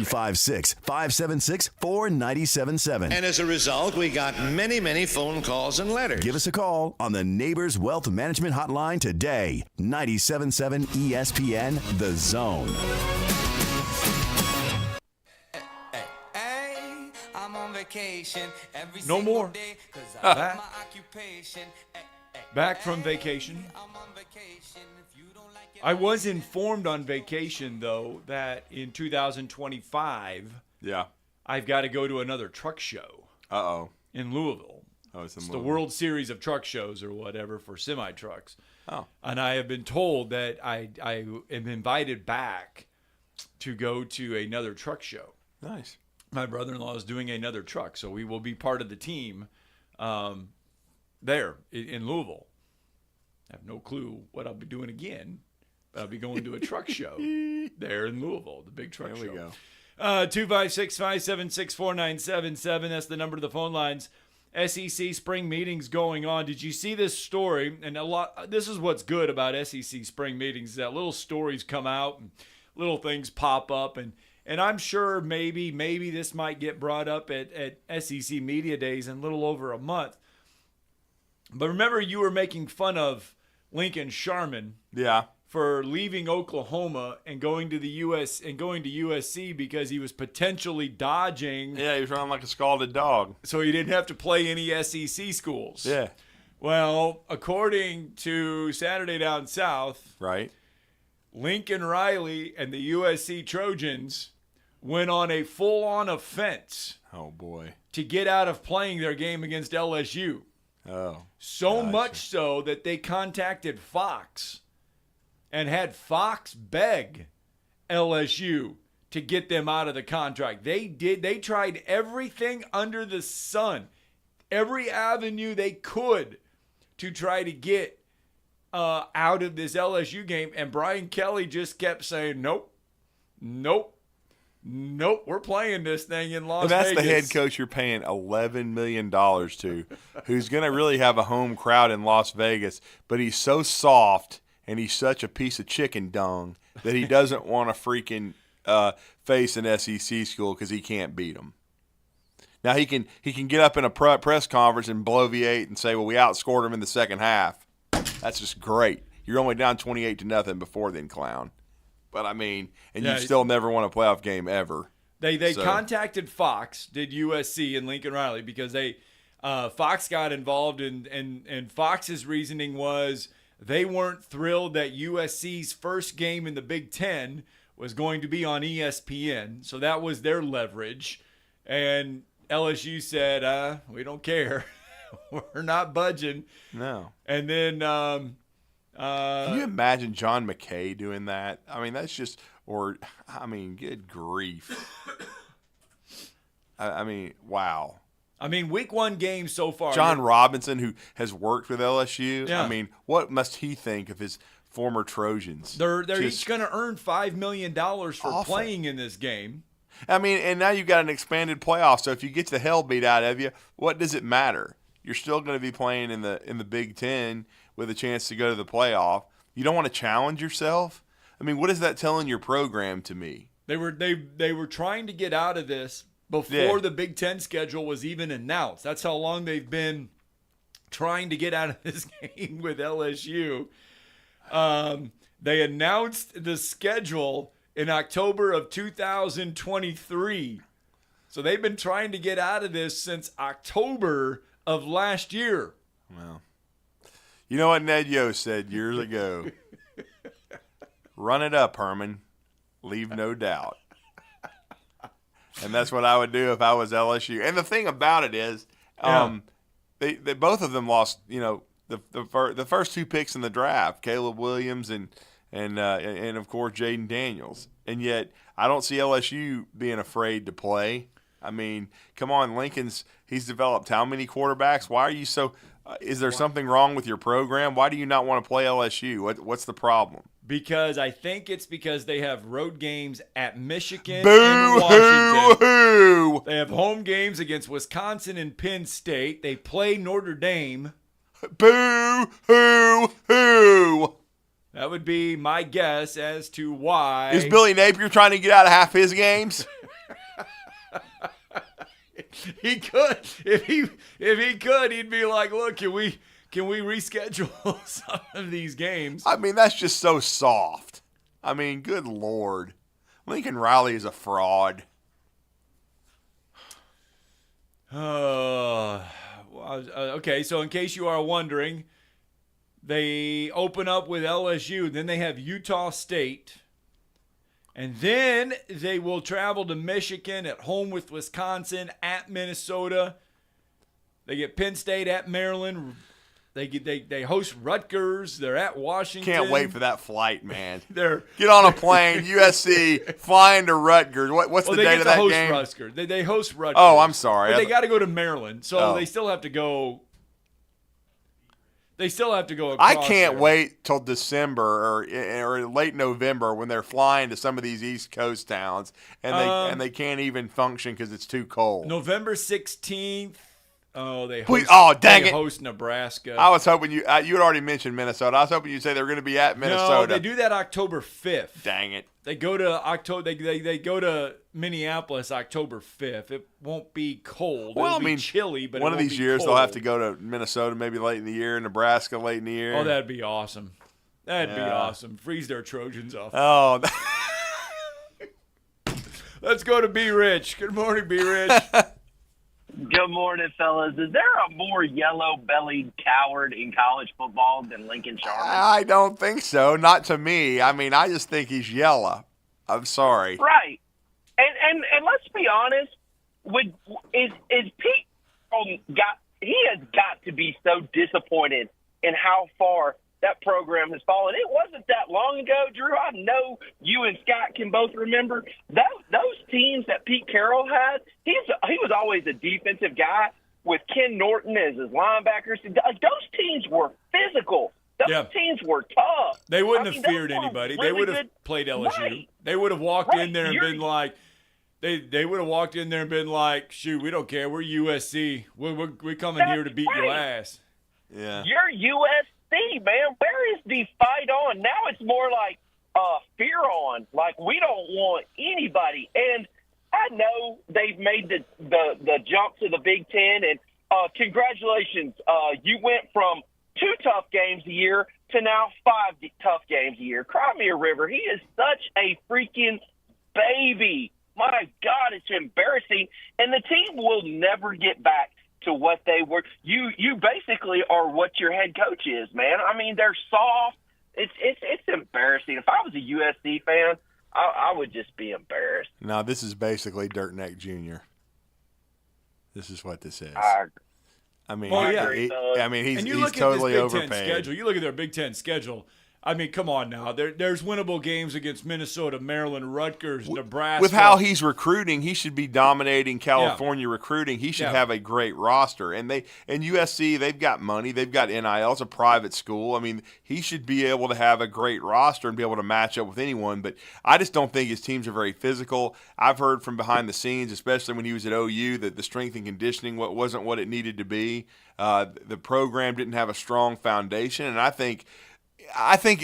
Speaker 6: 156-576-4977.
Speaker 12: And as a result, we got many, many phone calls and letters.
Speaker 6: Give us a call on the Neighbors Wealth Management Hotline today. 97.7 ESPN, The Zone.
Speaker 13: I'm on vacation every
Speaker 2: No
Speaker 13: single
Speaker 2: more.
Speaker 13: day 'cause I love my occupation.
Speaker 2: Back from vacation. I was informed on vacation, though, that in 2025, I've got to go to another truck show. In Louisville. It's the World Series of Truck Shows or whatever for semi-trucks. And I have been told that I am invited back to go to another truck show.
Speaker 1: Nice.
Speaker 2: My brother-in-law is doing another truck, so we will be part of the team there in Louisville. I have no clue what I'll be doing again, but I'll be going to a truck show there in Louisville, the big truck show.
Speaker 1: There we go.
Speaker 2: 256-576-4977. That's the number to the phone lines. SEC spring meetings going on. Did you see this story? And this is what's good about SEC spring meetings, is that little stories come out and little things pop up, and I'm sure maybe this might get brought up at SEC Media Days in a little over a month. But remember, you were making fun of Lincoln Sharman for leaving Oklahoma and going to USC because he was potentially dodging.
Speaker 1: Yeah, he was running like a scalded dog.
Speaker 2: So he didn't have to play any SEC schools.
Speaker 1: Yeah.
Speaker 2: Well, according to Saturday Down South, Lincoln Riley and the USC Trojans went on a full-on offense.
Speaker 1: Oh, boy.
Speaker 2: To get out of playing their game against LSU. So much so that they contacted Fox and had Fox beg LSU to get them out of the contract. They tried everything under the sun, every avenue they could to try to get out of this LSU game, and Brian Kelly just kept saying, nope, we're playing this thing in Las Vegas.
Speaker 1: That's the head coach you're paying $11 million to, who's going to really have a home crowd in Las Vegas, but he's so soft and he's such a piece of chicken dung that he doesn't want to freaking face an SEC school because he can't beat them. Now, he can get up in a press conference and bloviate and say, well, we outscored them in the second half. That's just great. You're only down 28-0 before then, clown. But, I mean, and you still never won a playoff game ever.
Speaker 2: They contacted Fox, did USC and Lincoln Riley, because Fox got involved, and Fox's reasoning was they weren't thrilled that USC's first game in the Big Ten was going to be on ESPN. So that was their leverage. And LSU said, we don't care. We're not budging.
Speaker 1: No.
Speaker 2: And then
Speaker 1: can you imagine John McKay doing that? I mean, that's just good grief. I mean, wow.
Speaker 2: I mean, week one game so far.
Speaker 1: John Robinson, who has worked with LSU,
Speaker 2: Yeah.
Speaker 1: I mean, what must he think of his former Trojans?
Speaker 2: They're each going to earn $5 million for playing in this game.
Speaker 1: I mean, and now you've got an expanded playoff, so if you get the hell beat out of you, what does it matter? You're still going to be playing in the Big Ten with a chance to go to the playoff. You don't want to challenge yourself? I mean, what is that telling your program to me?
Speaker 2: They were trying to get out of this before the Big Ten schedule was even announced. That's how long they've been trying to get out of this game with LSU. They announced the schedule in October of 2023. So they've been trying to get out of this since October of last year.
Speaker 1: Well, you know what Ned Yost said years ago? Run it up, Herman. Leave no doubt. And that's what I would do if I was LSU. And the thing about it is, they both of them lost. You know, the first two picks in the draft, Caleb Williams and of course Jaden Daniels. And yet, I don't see LSU being afraid to play. I mean, come on, he's developed how many quarterbacks? Why are you so? Is there something wrong with your program? Why do you not want to play LSU? What's the problem?
Speaker 2: Because I think it's because they have road games at Michigan and Washington.
Speaker 1: Boo-hoo!
Speaker 2: They have home games against Wisconsin and Penn State. They play Notre Dame.
Speaker 1: Boo-hoo-hoo!
Speaker 2: That would be my guess as to why.
Speaker 1: Is Billy Napier trying to get out of half his games?
Speaker 2: He could. If he could, he'd be like, look, can we reschedule some of these games?
Speaker 1: I mean, that's just so soft. I mean, good Lord. Lincoln Riley is a fraud.
Speaker 2: Okay, so in case you are wondering, they open up with LSU, then they have Utah State, and then they will travel to Michigan, at home with Wisconsin, at Minnesota. They get Penn State at Maryland. They host Rutgers. They're at Washington.
Speaker 1: Can't wait for that flight, man.
Speaker 2: Get
Speaker 1: on a plane, USC, flying to Rutgers. What's the date of that game?
Speaker 2: Rutgers. They host Rutgers.
Speaker 1: Oh, I'm sorry.
Speaker 2: But they got to go to Maryland, so they still have to go. They still have to go across
Speaker 1: I can't
Speaker 2: there.
Speaker 1: wait till December or late November when they're flying to some of these East Coast towns and they can't even function because it's too cold.
Speaker 2: November 16th. Oh, they host Nebraska.
Speaker 1: I was hoping you had already mentioned Minnesota. I was hoping you'd say they were going to be at Minnesota.
Speaker 2: No, they do that October 5th.
Speaker 1: Dang it.
Speaker 2: They go to they go to Minneapolis October 5th. It won't be cold. It'll be chilly, but
Speaker 1: one
Speaker 2: it
Speaker 1: of
Speaker 2: won't
Speaker 1: these
Speaker 2: be
Speaker 1: years
Speaker 2: cold.
Speaker 1: they'll have to go to Minnesota maybe late in the year, Nebraska late in the year.
Speaker 2: Oh, that'd be awesome. That'd be awesome. Freeze their Trojans off.
Speaker 1: Oh.
Speaker 2: Let's go to B. Rich. Good morning, B. Rich.
Speaker 14: Good morning, fellas. Is there a more yellow-bellied coward in college football than Lincoln Sharman?
Speaker 1: I don't think so. Not to me. I mean, I just think he's yellow. I'm sorry.
Speaker 14: Right. And let's be honest. Is Pete he has got to be so disappointed in how far that program has fallen. It wasn't that long ago, Drew. I know you and Scott can both remember those teams that Pete Carroll had. He was always a defensive guy with Ken Norton as his linebackers. Those teams were physical. Those teams were tough.
Speaker 2: They wouldn't have feared anybody. They would have played LSU.
Speaker 14: Right.
Speaker 2: They would have walked in there and been like, they would have walked in there and been like, shoot, we don't care. We're USC. We're coming here to beat your ass.
Speaker 1: Yeah.
Speaker 14: You're USC, man. Where is the fight on? Now it's more like fear on. Like, we don't want anybody. And I know they've made the jump to the Big Ten, and congratulations. You went from 2 tough games a year to now 5 tough games a year. Cry me a river. He is such a freaking baby. My God, it's embarrassing. And the team will never get back to what they were. You basically are what your head coach is, man. I mean, they're soft. It's embarrassing. If I was a USC fan, I would just be embarrassed.
Speaker 1: No, this is basically Dirt Neck Jr. This is what this is. I mean, he's totally overpaid.
Speaker 2: You look at their Big Ten schedule. I mean, come on now. There's winnable games against Minnesota, Maryland, Rutgers, Nebraska.
Speaker 1: With how he's recruiting, he should be dominating California recruiting. He should have a great roster. And USC, they've got money. They've got NIL. It's a private school. I mean, he should be able to have a great roster and be able to match up with anyone. But I just don't think his teams are very physical. I've heard from behind the scenes, especially when he was at OU, that the strength and conditioning wasn't what it needed to be. The program didn't have a strong foundation. And I think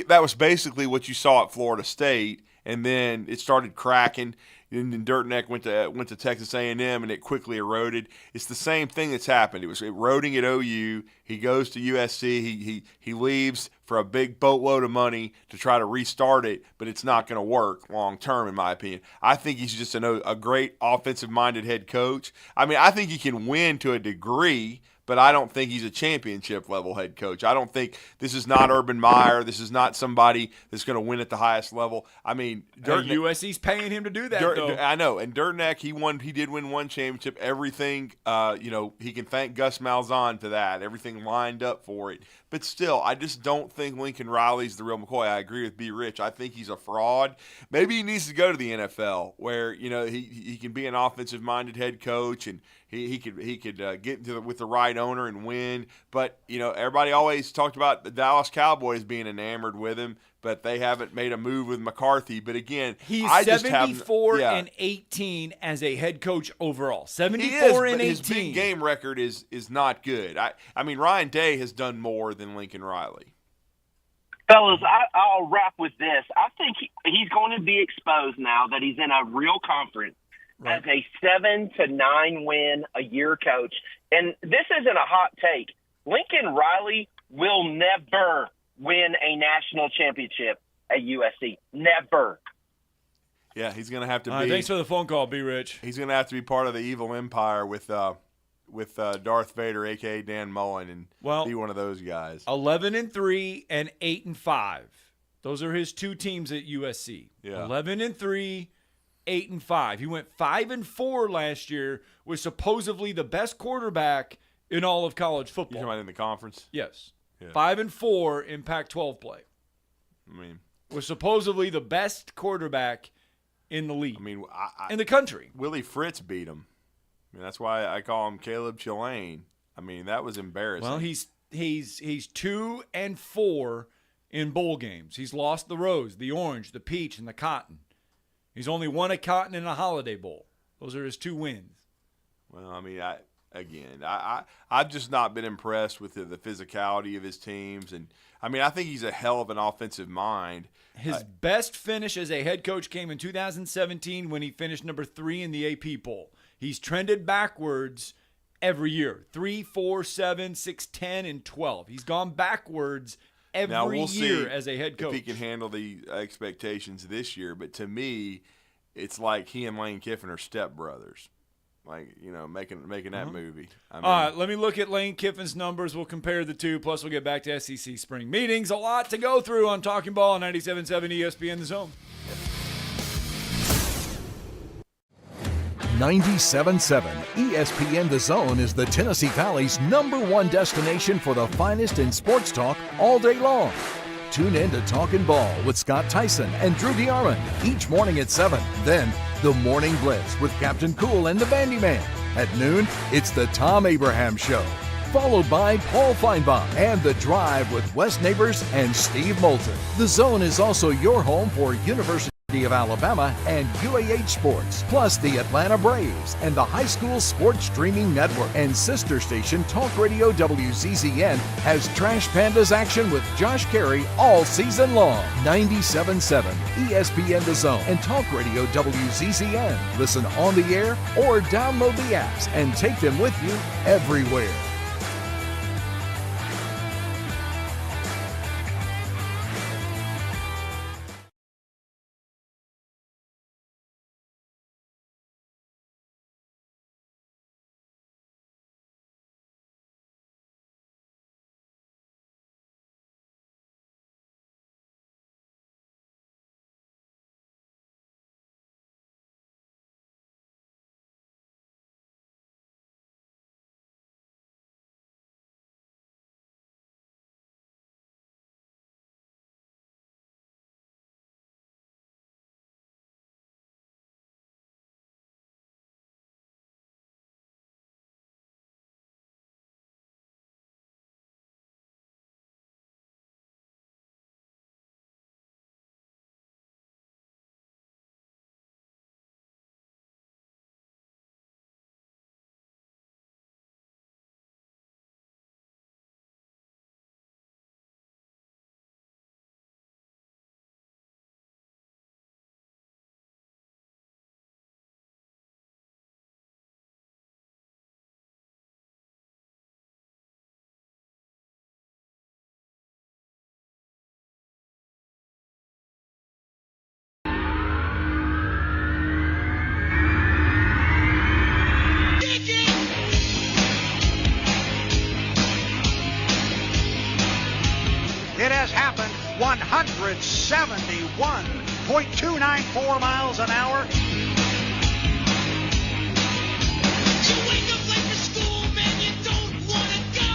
Speaker 1: that was basically what you saw at Florida State, and then it started cracking. And then Dirt Neck went to Texas A&M, and it quickly eroded. It's the same thing that's happened. It was eroding at OU. He goes to USC. He leaves for a big boatload of money to try to restart it, but it's not going to work long term, in my opinion. I think he's just a great offensive-minded head coach. I mean, I think he can win to a degree, but I don't think he's a championship-level head coach. I don't think this is not Urban Meyer. This is not somebody that's going to win at the highest level. I mean,
Speaker 2: USC's paying him to do that, though.
Speaker 1: I know. And Dirt Neck, he did win one championship. Everything, he can thank Gus Malzahn for that. Everything lined up for it. But still, I just don't think Lincoln Riley's the real McCoy. I agree with B. Rich. I think he's a fraud. Maybe he needs to go to the NFL where, he can be an offensive-minded head coach and he could get with the right owner and win. But, everybody always talked about the Dallas Cowboys being enamored with him, but they haven't made a move with McCarthy. But again,
Speaker 2: he's 74-18 as a head coach overall. 74-18.
Speaker 1: His big game record is not good. I mean, Ryan Day has done more than Lincoln Riley.
Speaker 14: Fellas, I'll wrap with this. I think he's going to be exposed now that he's in a real conference as a 7 to 9 win a year coach. And this isn't a hot take. Lincoln Riley will never win a national championship at USC. Never.
Speaker 1: Yeah, he's going to have to be.
Speaker 2: Thanks for the phone call, B. Rich.
Speaker 1: He's going to have to be part of the evil empire with Darth Vader, a.k.a. Dan Mullen, and be one of those guys.
Speaker 2: 11-3 and 8-5. Those are his two teams at USC.
Speaker 1: Yeah.
Speaker 2: 11-3, 8-5. He went 5-4 last year with supposedly the best quarterback in all of college football.
Speaker 1: You're talking about in the conference?
Speaker 2: Yes.
Speaker 1: Yeah.
Speaker 2: 5-4 in Pac-12 play.
Speaker 1: I mean,
Speaker 2: was supposedly the best quarterback in the league.
Speaker 1: I mean,
Speaker 2: in the country.
Speaker 1: Willie Fritz beat him. I mean, that's why I call him Caleb Chillane. I mean, that was embarrassing.
Speaker 2: Well, he's 2-4 in bowl games. He's lost the rose, the orange, the peach, and the cotton. He's only won a cotton and a Holiday Bowl. Those are his 2 wins.
Speaker 1: Well, I mean, I've just not been impressed with the physicality of his teams, and I mean, I think he's a hell of an offensive mind.
Speaker 2: His best finish as a head coach came in 2017 when he finished number 3 in the AP poll. He's trended backwards every year. 3, 4, 7, 6, 10, and 12. He's gone backwards every year as a head coach.
Speaker 1: If he can handle the expectations this year, but to me, it's like he and Lane Kiffin are stepbrothers. Like, you know, making that movie. I mean,
Speaker 2: all right, let me look at Lane Kiffin's numbers. We'll compare the two, plus we'll get back to SEC spring meetings. A lot to go through on Talking Ball on 97.7 ESPN The Zone.
Speaker 6: 97.7 ESPN The Zone is the Tennessee Valley's #1 destination for the finest in sports talk all day long. Tune in to Talkin' Ball with Scott Tyson and Drew DeArmond each morning at 7. Then, the Morning Blitz with Captain Cool and the Bandiman. At noon, it's the Tom Abraham Show, followed by Paul Feinbaum and The Drive with Wes Neighbors and Steve Moulton. The Zone is also your home for University of Alabama and UAH Sports, plus the Atlanta Braves and the High School Sports Streaming Network. And sister station Talk Radio WZZN has Trash Pandas action with Josh Carey all season long. 97.7 ESPN The Zone and Talk Radio WZZN. Listen on the air or download the apps and take them with you everywhere.
Speaker 7: It has happened. 171.294 miles an hour.
Speaker 8: You wake up late for school, man, you don't want to go.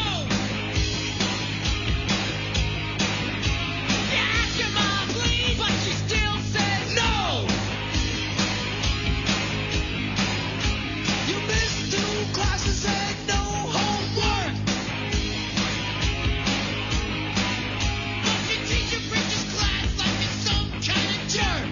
Speaker 8: You ask your mom, please, but she still says no. You missed 2 classes and no homework. But your teacher preaches class like you're some kind of jerk.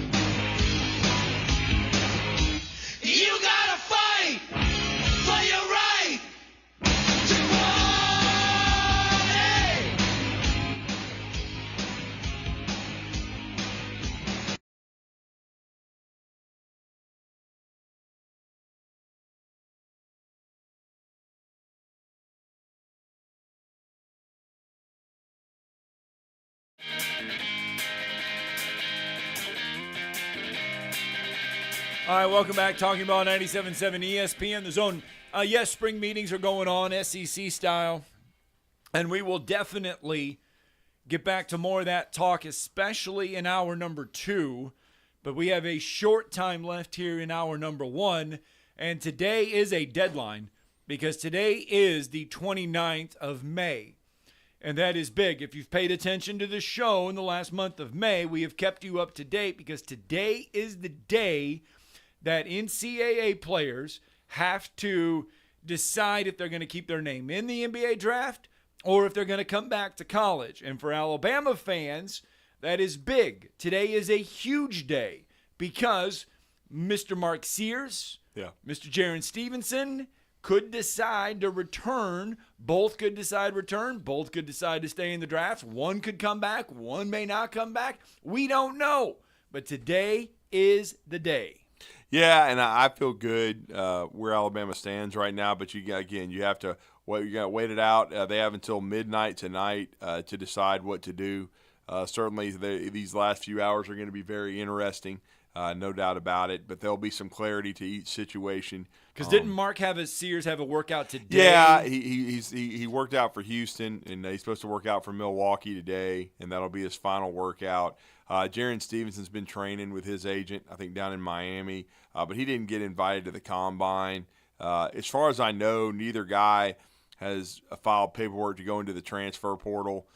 Speaker 2: All right, welcome back. Talking about 97.7 ESPN, The Zone. Yes, spring meetings are going on, SEC style, and we will definitely get back to more of that talk, especially in hour number 2. But we have a short time left here in hour number 1, and today is a deadline because today is the 29th of May, and that is big. If you've paid attention to the show in the last month of May, we have kept you up to date because today is the day that NCAA players have to decide if they're going to keep their name in the NBA draft or if they're going to come back to college. And for Alabama fans, that is big. Today is a huge day because Mr. Mark Sears, Mr. Jaron Stevenson could decide to return. Both could decide return. Both could decide to stay in the draft. One could come back. One may not come back. We don't know. But today is the day.
Speaker 1: Yeah, and I feel good where Alabama stands right now. But you have to wait it out. They have until midnight tonight to decide what to do. Certainly, these last few hours are going to be very interesting, no doubt about it. But there'll be some clarity to each situation.
Speaker 2: Because didn't Mark Sears have a workout today?
Speaker 1: Yeah, he worked out for Houston, and he's supposed to work out for Milwaukee today, and that'll be his final workout. Jaron Stevenson's been training with his agent, I think, down in Miami, but he didn't get invited to the combine. As far as I know, neither guy has filed paperwork to go into the transfer portal.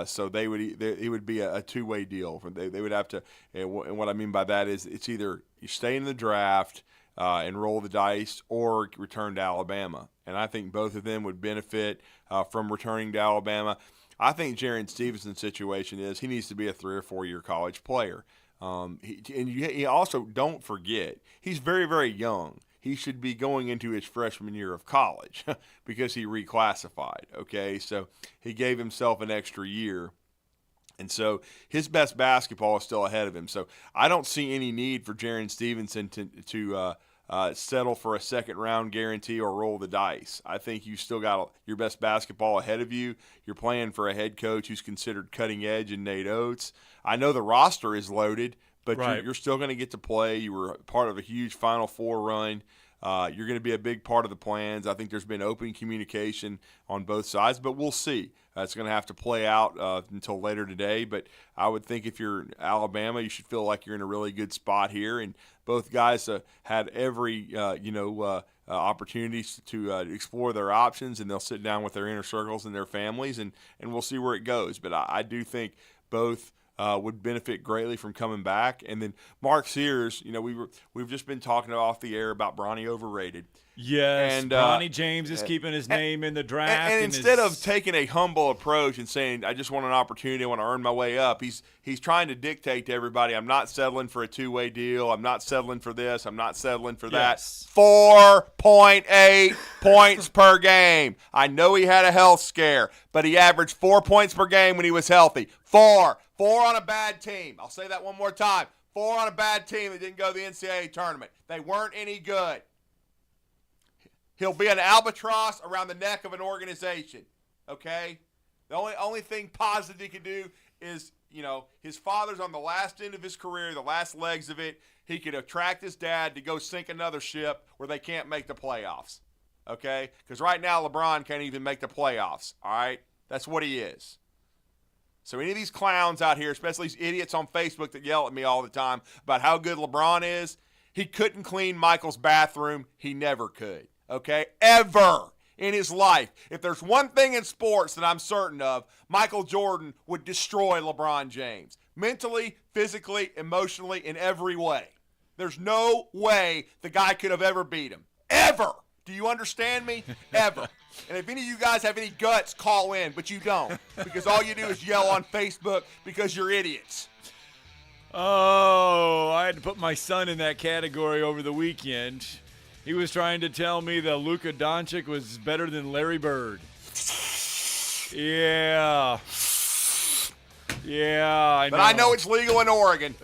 Speaker 1: So it would be a two-way deal. They would have to, and what I mean by that is it's either you stay in the draft and roll the dice or return to Alabama. And I think both of them would benefit from returning to Alabama. I think Jaron Stevenson's situation is he needs to be a 3 or 4 year college player. He also, don't forget, he's very, very young. He should be going into his freshman year of college because he reclassified, okay? So he gave himself an extra year. And so his best basketball is still ahead of him. So I don't see any need for Jaron Stevenson to settle for a second-round guarantee or roll the dice. I think you still got your best basketball ahead of you. You're playing for a head coach who's considered cutting edge in Nate Oates. I know the roster is loaded, but you're still going to get to play. You were part of a huge Final Four run. You're going to be a big part of the plans. I think there's been open communication on both sides, but we'll see. It's going to have to play out until later today. But I would think if you're Alabama, you should feel like you're in a really good spot here. And both guys had every opportunities to explore their options, and they'll sit down with their inner circles and their families, and we'll see where it goes. But I do think both would benefit greatly from coming back. And then Mark Sears, we've just been talking off the air about Bronny overrated.
Speaker 2: Yes, and Bronny James is keeping his name in the draft.
Speaker 1: And instead of taking a humble approach and saying, I just want an opportunity, I want to earn my way up, he's trying to dictate to everybody, I'm not settling for a two-way deal, I'm not settling for this, I'm not settling for that. 4.8 points per game. I know he had a health scare, but he averaged 4 points per game when he was healthy. Four on a bad team. I'll say that one more time. 4 on a bad team that didn't go to the NCAA tournament. They weren't any good. He'll be an albatross around the neck of an organization, okay? The only thing positive he can do is, his father's on the last end of his career, the last legs of it. He could attract his dad to go sink another ship where they can't make the playoffs, okay? Because right now LeBron can't even make the playoffs, all right? That's what he is. So any of these clowns out here, especially these idiots on Facebook that yell at me all the time about how good LeBron is, he couldn't clean Michael's bathroom. He never could. Okay, ever in his life. If there's one thing in sports that I'm certain of, Michael Jordan would destroy LeBron James. Mentally, physically, emotionally, in every way. There's no way the guy could have ever beat him. Ever. Do you understand me? Ever. And if any of you guys have any guts, call in, but you don't. Because all you do is yell on Facebook because you're idiots.
Speaker 2: Oh, I had to put my son in that category over the weekend. He was trying to tell me that Luka Doncic was better than Larry Bird. Yeah, I know.
Speaker 1: But I know it's legal in Oregon.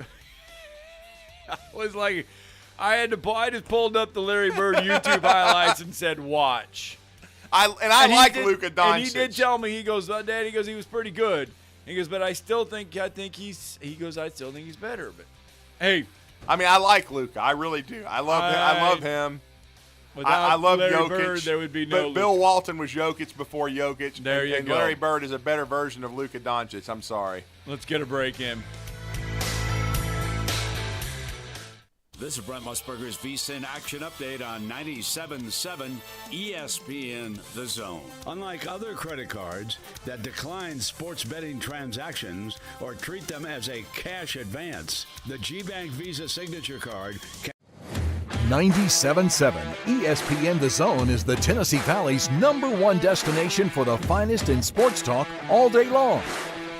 Speaker 2: I was like, I just pulled up the Larry Bird YouTube highlights and said, watch.
Speaker 1: I like Luka Doncic.
Speaker 2: And he did tell me, he goes, Dad, he was pretty good. He goes, but I still think he's better. But hey,
Speaker 1: I mean, I like Luka. I really do. I love him. I love
Speaker 2: Larry
Speaker 1: Jokic.
Speaker 2: Bird, there would be no
Speaker 1: But Bill Walton was Jokic before Jokic.
Speaker 2: There you
Speaker 1: and
Speaker 2: go.
Speaker 1: Larry Bird is a better version of Luka Doncic. I'm sorry.
Speaker 2: Let's get a break in.
Speaker 15: This is Brent Musburger's VSiN Action Update on 97.7 ESPN The Zone. Unlike other credit cards that decline sports betting transactions or treat them as a cash advance, the G-Bank Visa Signature Card can
Speaker 6: 97.7 ESPN The Zone is the Tennessee Valley's #1 destination for the finest in sports talk all day long.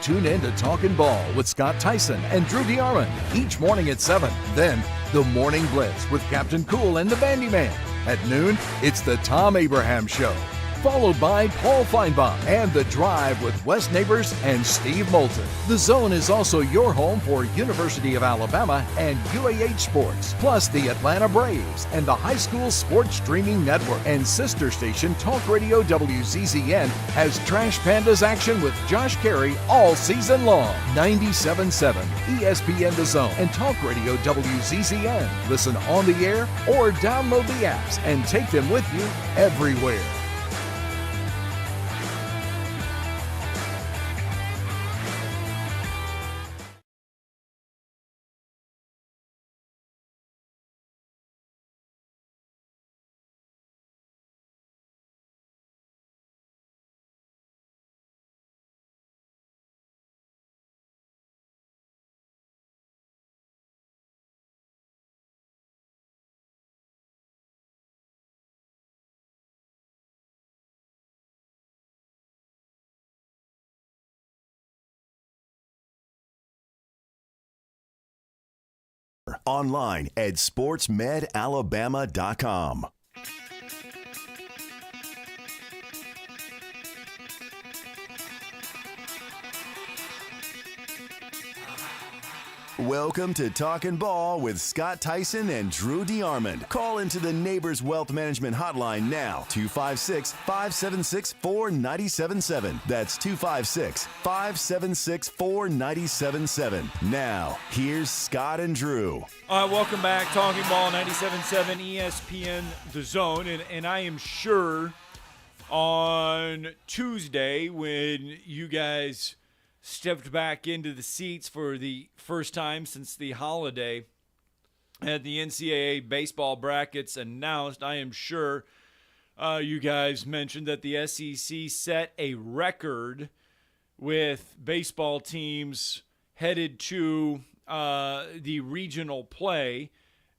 Speaker 6: Tune in to Talkin' Ball with Scott Tyson and Drew DeArmond each morning at 7. Then, the Morning Blitz with Captain Cool and the Bandiman. At noon, it's the Tom Abraham Show, followed by Paul Feinbaum and The Drive with Wes Neighbors and Steve Moulton. The Zone is also your home for University of Alabama and UAH sports, plus the Atlanta Braves and the High School Sports Streaming Network. And sister station Talk Radio WZZN has Trash Pandas action with Josh Carey all season long. 97.7 ESPN The Zone and Talk Radio WZZN. Listen on the air or download the apps and take them with you everywhere.
Speaker 16: Online at sportsmedalabama.com. Welcome to Talkin' Ball with Scott Tyson and Drew DeArmond. Call into the Neighbors Wealth Management Hotline now, 256-576-4977. That's 256-576-4977. Now, here's Scott and Drew.
Speaker 2: All right, welcome back. Talking Ball, 97.7 ESPN The Zone. And I am sure on Tuesday when you guys stepped back into the seats for the first time since the holiday, had the NCAA baseball brackets announced, I am sure you guys mentioned that the SEC set a record with baseball teams headed to the regional play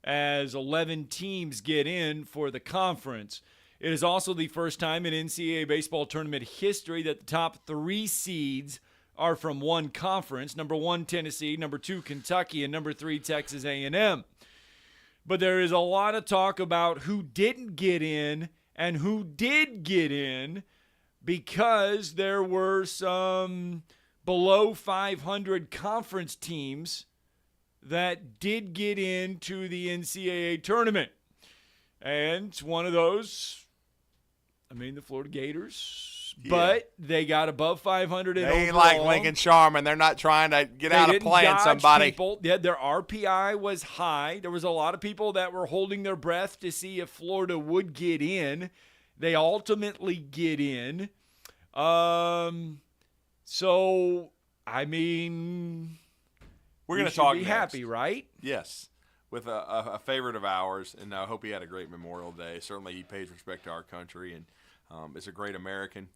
Speaker 2: as 11 teams get in for the conference. It is also the first time in NCAA baseball tournament history that the top 3 seeds are from one conference. Number 1, Tennessee. Number 2, Kentucky. And number 3, Texas A&M. But there is a lot of talk about who didn't get in and who did get in, because there were some below 500 conference teams that did get into the NCAA tournament. And one of those, the Florida Gators. Yeah. But they got above 500 in overall.
Speaker 1: They ain't like Lincoln Sharman. They're not trying to get out of playing somebody.
Speaker 2: People. Yeah, their RPI was high. There was a lot of people that were holding their breath to see if Florida would get in. They ultimately get in. So, we're
Speaker 1: going to talk.
Speaker 2: Be happy, right?
Speaker 1: Yes, with a favorite of ours, and I hope he had a great Memorial Day. Certainly, he pays respect to our country, and is a great American.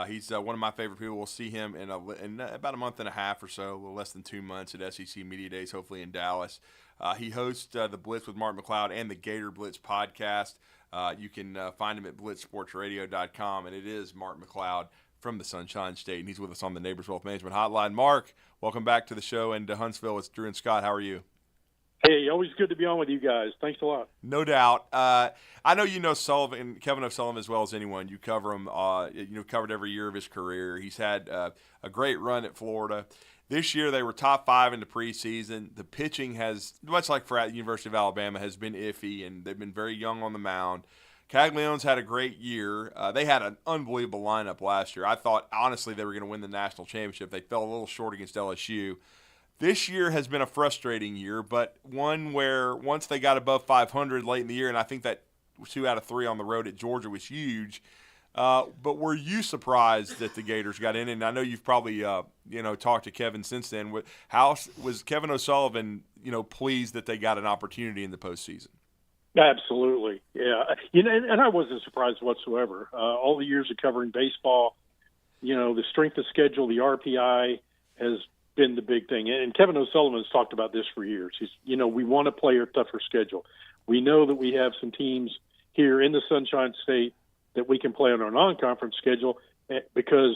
Speaker 1: He's one of my favorite people. We'll see him in about a month and a half or so, a little less than 2 months at SEC Media Days, hopefully in Dallas. He hosts the Blitz with Mark McLeod and the Gator Blitz podcast. You can find him at blitzsportsradio.com, and it is Mark McLeod from the Sunshine State, and he's with us on the Neighbors Wealth Management Hotline. Mark, welcome back to the show, and to Huntsville. It's Drew and Scott. How are you?
Speaker 17: Hey, always good to be on with you guys. Thanks a lot.
Speaker 1: No doubt. I know you know Kevin O'Sullivan as well as anyone. You cover him. Covered every year of his career. He's had a great run at Florida. This year they were top 5 in the preseason. The pitching has, much like for at the University of Alabama, has been iffy, and they've been very young on the mound. Caglianone's had a great year. They had an unbelievable lineup last year. I thought, honestly, they were going to win the national championship. They fell a little short against LSU. This year has been a frustrating year, but one where once they got above 500 late in the year, and I think that 2 out of 3 on the road at Georgia was huge. But were you surprised that the Gators got in? And I know you've probably talked to Kevin since then. How was Kevin O'Sullivan pleased that they got an opportunity in the postseason?
Speaker 17: Absolutely, yeah. And I wasn't surprised whatsoever. All the years of covering baseball, the strength of schedule, the RPI has been the big thing. And Kevin O'Sullivan has talked about this for years. He's, we want to play a tougher schedule. We know that we have some teams here in the Sunshine State that we can play on our non-conference schedule because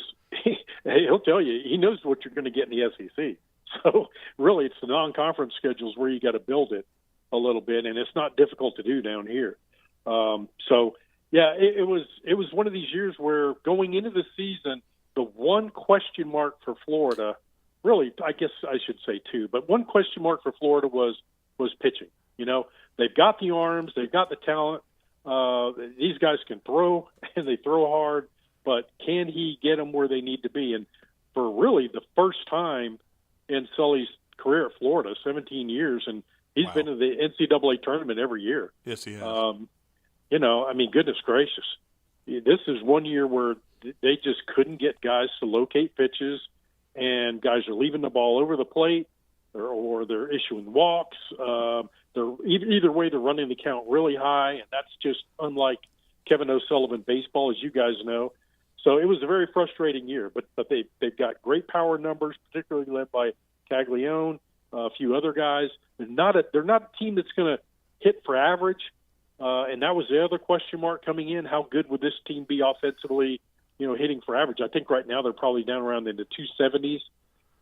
Speaker 17: he'll tell you he knows what you're going to get in the SEC. So really, it's the non-conference schedules where you got to build it a little bit, and it's not difficult to do down here. It was one of these years where going into the season, the one question mark for Florida, really, I guess I should say two, but one question mark for Florida was pitching. They've got the arms, they've got the talent. These guys can throw, and they throw hard, but can he get them where they need to be? And for really the first time in Sully's career at Florida, 17 years, and he's been to the NCAA tournament every year.
Speaker 1: Yes, he has.
Speaker 17: Goodness gracious. This is one year where they just couldn't get guys to locate pitches, and guys are leaving the ball over the plate, or they're issuing walks. Either way, they're running the count really high, and that's just unlike Kevin O'Sullivan baseball, as you guys know. So it was a very frustrating year, but they've got great power numbers, particularly led by Caglianone, a few other guys. They're not a team that's going to hit for average, and that was the other question mark coming in. How good would this team be offensively, hitting for average? I think right now they're probably down around in the 270s,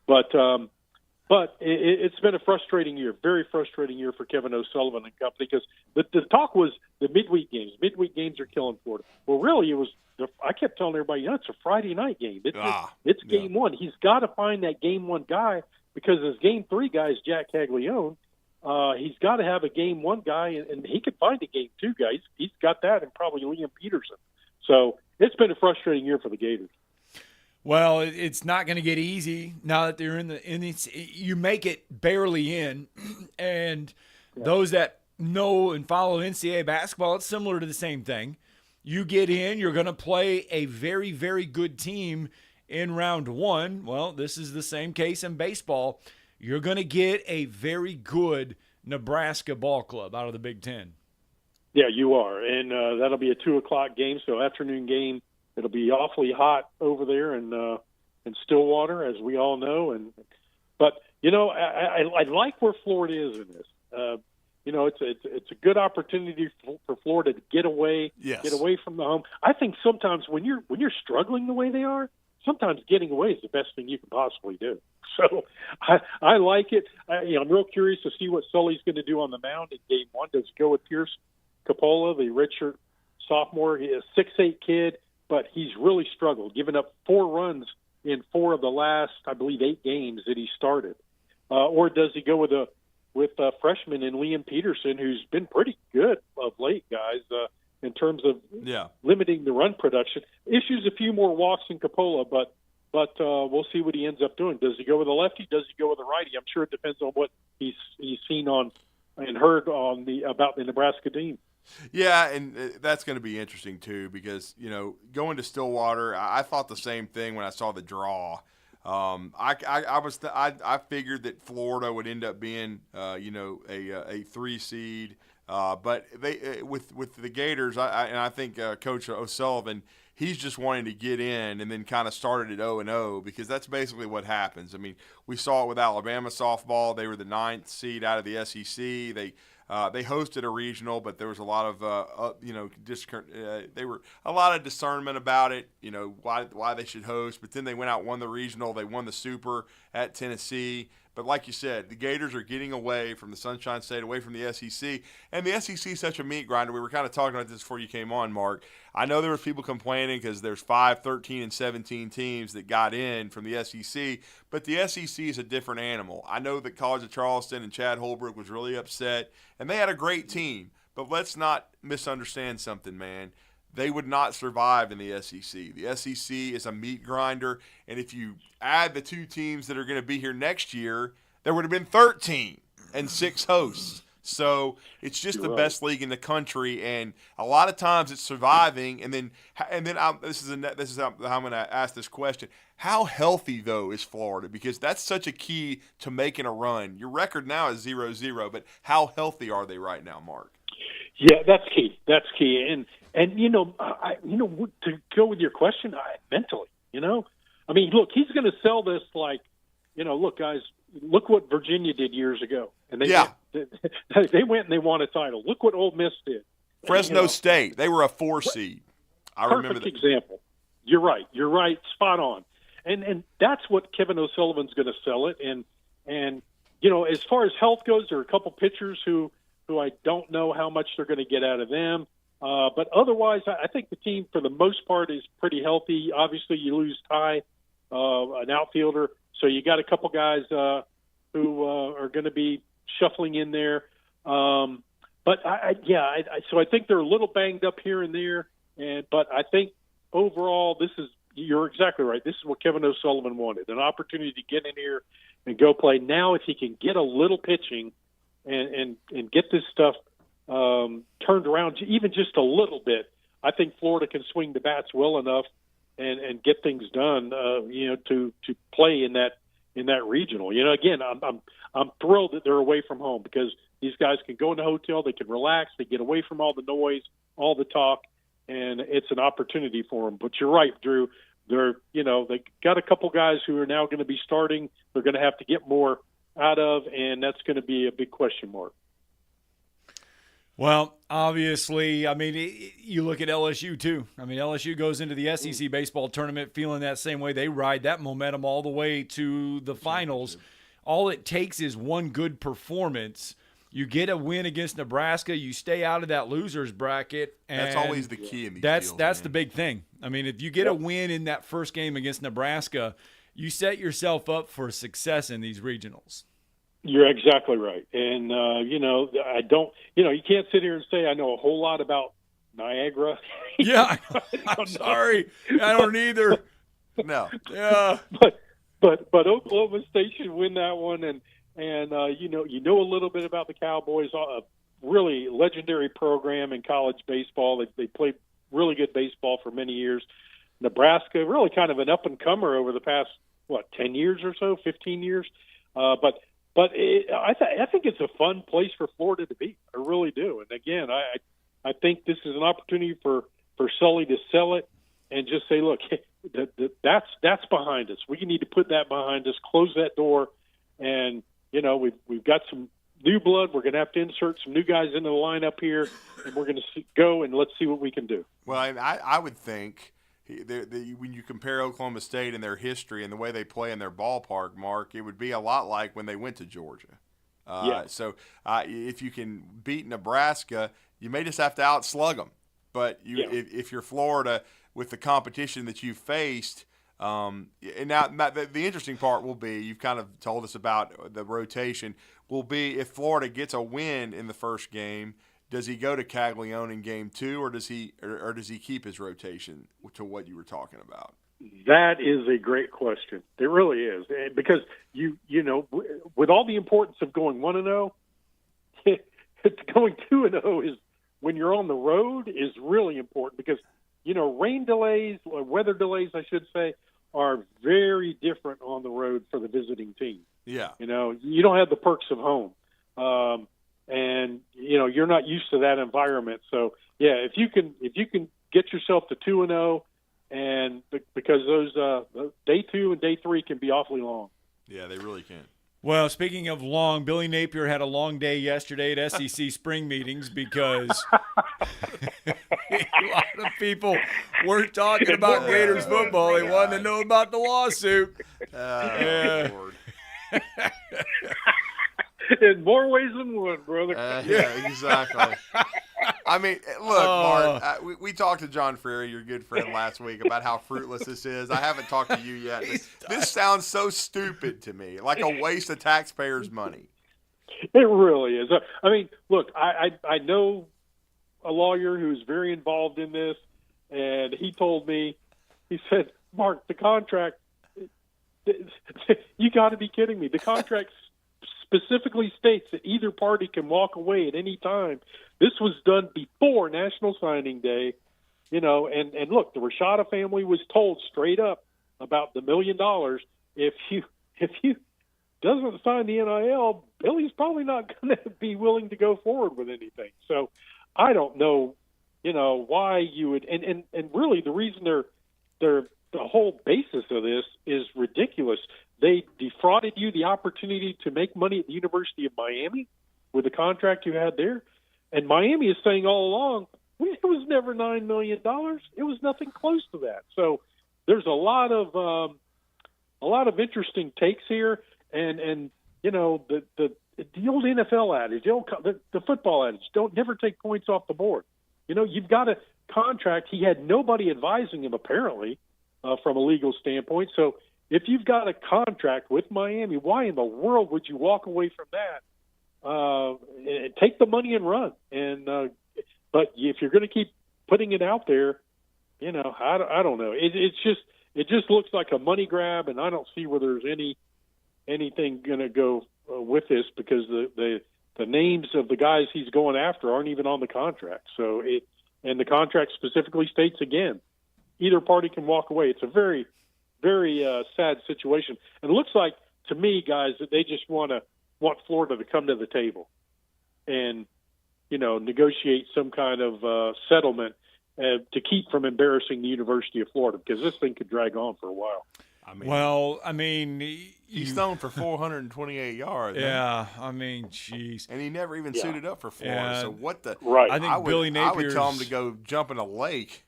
Speaker 17: but it's been a frustrating year, very frustrating year for Kevin O'Sullivan and company, because the talk was the midweek games. Midweek games are killing Florida. Well, really, I kept telling everybody, it's a Friday night game. It's game one. He's got to find that game one guy, because his game 3 guy is Jack Caglianone. He's got to have a game 1 guy, and he could find a game 2 guy. He's got that, and probably Liam Peterson. So it's been a frustrating year for the Gators.
Speaker 2: Well, it's not going to get easy now that they're you make it barely in, and those that know and follow NCAA basketball, it's similar to the same thing. You get in, you're going to play a very, very good team in round 1. Well, this is the same case in baseball. You're going to get a very good Nebraska ball club out of the Big Ten.
Speaker 17: Yeah, you are, and that'll be a 2:00 game, so afternoon game. It'll be awfully hot over there in Stillwater, as we all know. But I like where Florida is in this. It's a good opportunity for Florida to get away from the home. I think sometimes when you're struggling the way they are, sometimes getting away is the best thing you can possibly do. So I like it. I'm real curious to see what Sully's going to do on the mound in game 1. Does he go with Pierce Coppola, the redshirt sophomore? He's a 6'8" kid, but he's really struggled, giving up 4 runs in 4 of the last, I believe, 8 games that he started. Or does he go with a freshman in Liam Peterson, who's been pretty good of late, guys, in terms of limiting the run production? Issues a few more walks in Coppola, but we'll see what he ends up doing. Does he go with a lefty? Does he go with a righty? I'm sure it depends on what he's seen on and heard about the Nebraska team.
Speaker 1: Yeah, and that's going to be interesting too, because going to Stillwater, I thought the same thing when I saw the draw. I figured that Florida would end up being a 3 seed, but they with the Gators, I think Coach O'Sullivan, he's just wanting to get in and then kind of started at 0-0, because that's basically what happens. I mean, we saw it with Alabama softball. They were the 9th seed out of the SEC. They hosted a regional, but there was a lot of they were a lot of discernment about it, why they should host. But then they went out, won the regional, they won the Super at Tennessee. But like you said, the Gators are getting away from the Sunshine State, away from the SEC, and the SEC is such a meat grinder. We were kind of talking about this before you came on, Mark. I know there were people complaining because there's 5, 13, and 17 teams that got in from the SEC, but the SEC is a different animal. I know that College of Charleston and Chad Holbrook was really upset, and they had a great team. but let's not misunderstand something, man. They would not survive in the SEC. The SEC is a meat grinder, and if you add the 2 teams that are going to be here next year, there would have been 13 and 6 hosts. So it's just the best league in the country, and a lot of times it's surviving. And then this is how I'm going to ask this question: how healthy though is Florida? Because that's such a key to making a run. Your record now is 0-0, but how healthy are they right now, Mark?
Speaker 17: Yeah, that's key. That's key. And to go with your question, mentally, I mean, look, he's going to sell this like, look, guys, look what Virginia did years ago, and they went and they won a title. Look what Ole Miss did.
Speaker 1: Fresno State, they were a 4 seed. I remember that.
Speaker 17: Perfect example. You're right, spot on. And that's what Kevin O'Sullivan's going to sell it. And as far as health goes, there are a couple pitchers who I don't know how much they're going to get out of them. But otherwise, I think the team, for the most part, is pretty healthy. Obviously, you lose Ty, an outfielder, so you got a couple guys who are going to be shuffling in there. But so I think they're a little banged up here and there. But I think overall, you're exactly right. This is what Kevin O'Sullivan wanted: an opportunity to get in here and go play. Now, if he can get a little pitching and get this stuff turned around even just a little bit, I think Florida can swing the bats well enough and get things done, to play in that regional. Again, I'm thrilled that they're away from home, because these guys can go in the hotel, they can relax, they get away from all the noise, all the talk, and it's an opportunity for them. But you're right, Drew. They got a couple guys who are now going to be starting. They're going to have to get more out of, and that's going to be a big question mark.
Speaker 2: Well, obviously, I mean, you look at LSU too. I mean, LSU goes into the SEC baseball tournament feeling that same way. They ride that momentum all the way to the finals. All it takes is one good performance. You get a win against Nebraska, you stay out of that loser's bracket. And
Speaker 1: that's always the key in these
Speaker 2: deals,
Speaker 1: That's
Speaker 2: the big thing. I mean, if you get a win in that first game against Nebraska, you set yourself up for success in these regionals.
Speaker 17: You're exactly right. And, I don't, you can't sit here and say I know a whole lot about Niagara.
Speaker 2: Yeah, I'm sorry. I don't either.
Speaker 1: No.
Speaker 2: Yeah.
Speaker 17: But Oklahoma State should win that one. And you know a little bit about the Cowboys, a really legendary program in college baseball. They played really good baseball for many years. Nebraska, really kind of an up-and-comer over the past, 10 years or so, 15 years. But I think it's a fun place for Florida to be. I really do. And again, I think this is an opportunity for Sully to sell it and just say, look, that's behind us. We need to put that behind us, close that door, and we've got some new blood. We're going to have to insert some new guys into the lineup here, and we're going to go and let's see what we can do.
Speaker 1: Well, I would think when you compare Oklahoma State and their history and the way they play in their ballpark, Mark, it would be a lot like when they went to Georgia. So if you can beat Nebraska, you may just have to outslug them. But if you're Florida with the competition that you've faced, and now the interesting part will be, you've kind of told us about the rotation, will be if Florida gets a win in the first game, does he go to Caglione in game 2, or does he keep his rotation to what you were talking about?
Speaker 17: That is a great question. It really is, because with all the importance of going 1-0, going 2-0 is, when you're on the road, is really important, because rain delays, or weather delays, I should say, are very different on the road for the visiting team.
Speaker 1: Yeah.
Speaker 17: You don't have the perks of home. And you're not used to that environment. So yeah, if you can get yourself to 2-0, and because those day 2 and day 3 can be awfully long.
Speaker 1: Yeah, they really can.
Speaker 2: Well, speaking of long, Billy Napier had a long day yesterday at SEC spring meetings, because a lot of people weren't talking about Gators football. They wanted to know about the lawsuit.
Speaker 1: Lord.
Speaker 17: In more ways than one, brother.
Speaker 1: Yeah, exactly. I mean, look, Mark, we talked to John Frary, your good friend, last week about how fruitless this is. I haven't talked to you yet. This sounds so stupid to me, like a waste of taxpayers' money.
Speaker 17: It really is. I mean, look, I know a lawyer who's very involved in this, and he told me, he said, Mark, the contract, you got to be kidding me. The contract specifically states that either party can walk away at any time. This was done before National Signing Day, and look, the Rashada family was told straight up about the $1 million. If you doesn't sign the NIL, Billy's probably not going to be willing to go forward with anything. So I don't know, why you would, and really the reason the whole basis of this is ridiculous. They defrauded you the opportunity to make money at the University of Miami with the contract you had there. And Miami is saying all along, it was never $9 million. It was nothing close to that. So there's a lot of interesting takes here. And the old NFL adage, the football adage, never take points off the board. You've got a contract. He had nobody advising him, apparently, from a legal standpoint. So if you've got a contract with Miami, why in the world would you walk away from that? Take the money and run. But if you're going to keep putting it out there, I don't know. It just looks like a money grab, and I don't see where there's anything going to go with this, because the names of the guys he's going after aren't even on the contract. So and the contract specifically states, again, either party can walk away. It's a very, very sad situation. And it looks like, to me, guys, that they just want Florida to come to the table and, negotiate some kind of settlement to keep from embarrassing the University of Florida, because this thing could drag on for a while.
Speaker 1: He's thrown for 428 yards.
Speaker 2: Yeah, jeez.
Speaker 1: And he never even suited up for Florida.
Speaker 2: Yeah.
Speaker 1: So what the?
Speaker 17: Right.
Speaker 2: I think Billy Napier's,
Speaker 1: I would tell him to go jump in a lake.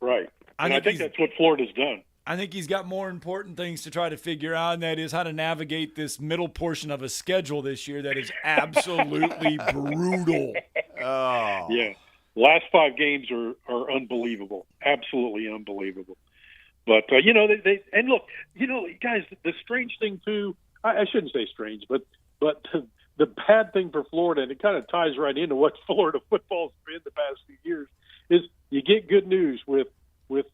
Speaker 17: Right. And I think that's what Florida's done.
Speaker 2: I think he's got more important things to try to figure out, and that is how to navigate this middle portion of a schedule this year that is absolutely brutal.
Speaker 1: Oh.
Speaker 17: Yeah. Last 5 games are unbelievable. Absolutely unbelievable. But, they and look, guys, the strange thing, too, I shouldn't say strange, but the bad thing for Florida, and it kind of ties right into what Florida football's been the past few years, is you get good news with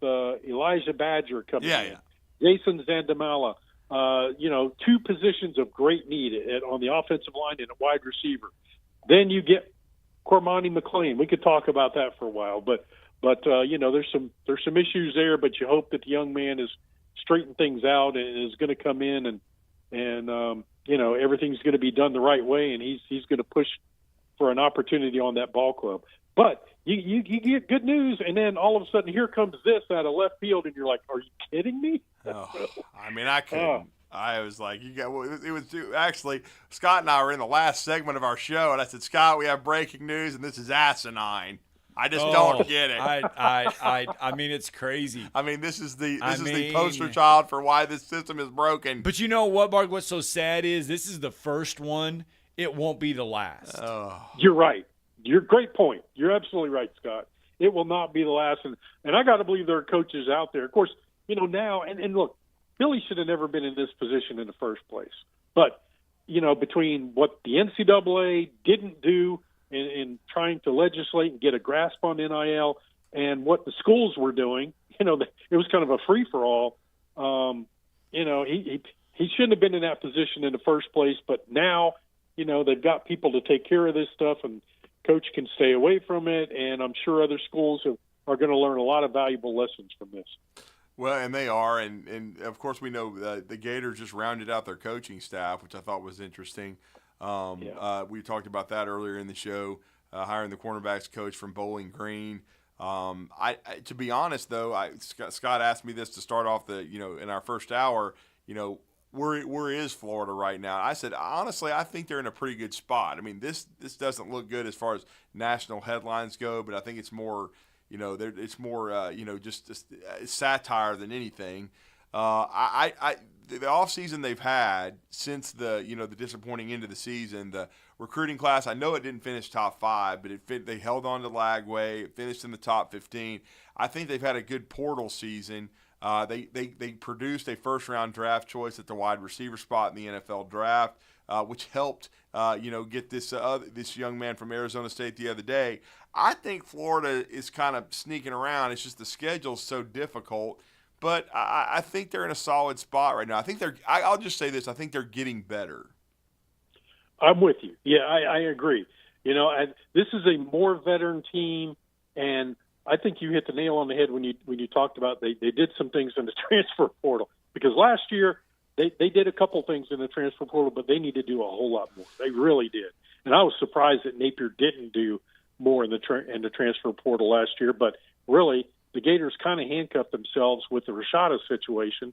Speaker 17: Elijah Badger coming in, Jason Zandamala, 2 positions of great need on the offensive line and a wide receiver. Then you get Cormani McLean. We could talk about that for a while, but there's some issues there, but you hope that the young man is straightened things out and is going to come in and everything's going to be done the right way, and he's going to push for an opportunity on that ball club. But you get good news, and then all of a sudden here comes this out of left field, and you're like, are you kidding me?
Speaker 1: I couldn't. I was like, actually, Scott and I were in the last segment of our show, and I said, Scott, we have breaking news, and this is asinine. I just don't get it.
Speaker 2: It's crazy.
Speaker 1: This is the poster child for why this system is broken.
Speaker 2: But you know what, Mark? What's so sad is this is the first one. It won't be the last.
Speaker 1: Oh.
Speaker 17: You're right. You're great point. You're absolutely right, Scott. It will not be the last. And I got to believe there are coaches out there. Of course, now, and look, Billy should have never been in this position in the first place. But, between what the NCAA didn't do in trying to legislate and get a grasp on NIL and what the schools were doing, it was kind of a free-for-all. He shouldn't have been in that position in the first place. But now, they've got people to take care of this stuff, and Coach can stay away from it, and I'm sure other schools are going to learn a lot of valuable lessons from this.
Speaker 1: Well, and they are, and of course we know the Gators just rounded out their coaching staff, which I thought was interesting. We talked about that earlier in the show, hiring the cornerbacks coach from Bowling Green. To be honest, though, Scott asked me this to start off in our first hour. Where is Florida right now? I said, honestly, I think they're in a pretty good spot. This doesn't look good as far as national headlines go, but I think it's more, it's more, just satire than anything. The offseason they've had since the disappointing end of the season, the recruiting class, I know it didn't finish top 5, but they held on to Lagway. It finished in the top 15. I think they've had a good portal season. They produced a first-round draft choice at the wide receiver spot in the NFL draft, which helped get this young man from Arizona State the other day. I think Florida is kind of sneaking around. It's just the schedule's so difficult. But I think they're in a solid spot right now. I'll just say this. I think they're getting better.
Speaker 17: I'm with you. Yeah, I agree. This is a more veteran team, and I think you hit the nail on the head when you talked about they did some things in the transfer portal. Because last year they did a couple things in the transfer portal, but they need to do a whole lot more. They really did. And I was surprised that Napier didn't do more in the transfer portal last year. But really, the Gators kind of handcuffed themselves with the Rashada situation.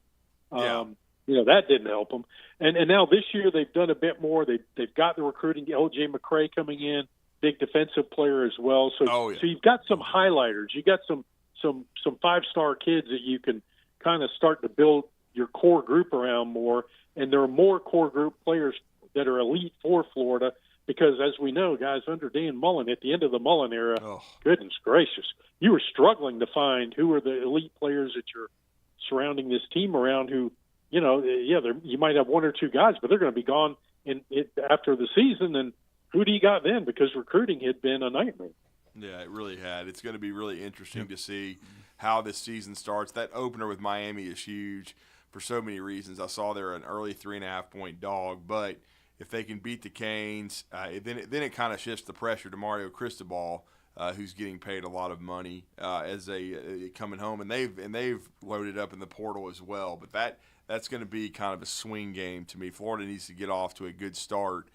Speaker 1: Yeah.
Speaker 17: That didn't help them. And now this year they've done a bit more. They've got the recruiting. L.J. McCray coming in, big defensive player as well. So you've got some highlighters. You got some 5-star kids that you can kind of start to build your core group around more. And there are more core group players that are elite for Florida because, as we know, guys, under Dan Mullen, at the end of the Mullen era, goodness gracious, you were struggling to find who are the elite players that you're surrounding this team around who, you might have one or two guys, but they're going to be gone after the season. And who do you got then? Because recruiting had been a nightmare.
Speaker 1: Yeah, it really had. It's going to be really interesting to see how this season starts. That opener with Miami is huge for so many reasons. I saw they're an early 3.5-point dog, but if they can beat the Canes, then it kind of shifts the pressure to Mario Cristobal, who's getting paid a lot of money as coming home, and they've loaded up in the portal as well. But that's going to be kind of a swing game to me. Florida needs to get off to a good start,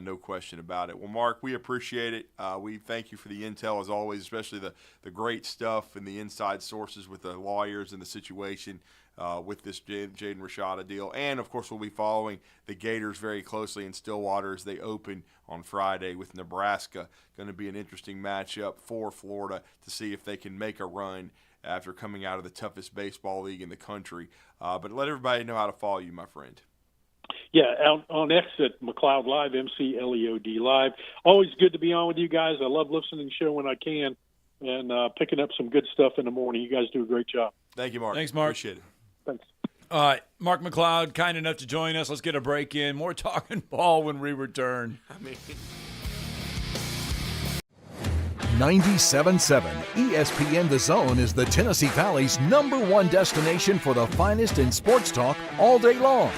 Speaker 1: no question about it. Well, Mark, we appreciate it. We thank you for the intel as always, especially the great stuff and the inside sources with the lawyers and the situation with this Jaden Rashada deal. And, of course, we'll be following the Gators very closely in Stillwater as they open on Friday with Nebraska. Going to be an interesting matchup for Florida to see if they can make a run after coming out of the toughest baseball league in the country. But let everybody know how to follow you, my friend.
Speaker 17: Yeah, on X at McLeod Live, MCLEOD Live. Always good to be on with you guys. I love listening to the show when I can and picking up some good stuff in the morning. You guys do a great job.
Speaker 1: Thank you, Mark.
Speaker 2: Thanks, Mark.
Speaker 1: Appreciate it.
Speaker 17: Thanks.
Speaker 2: All right, Mark McLeod, kind enough to join us. Let's get a break in. More talking ball when we return.
Speaker 6: 97.7 ESPN The Zone is the Tennessee Valley's #1 destination for the finest in sports talk all day long.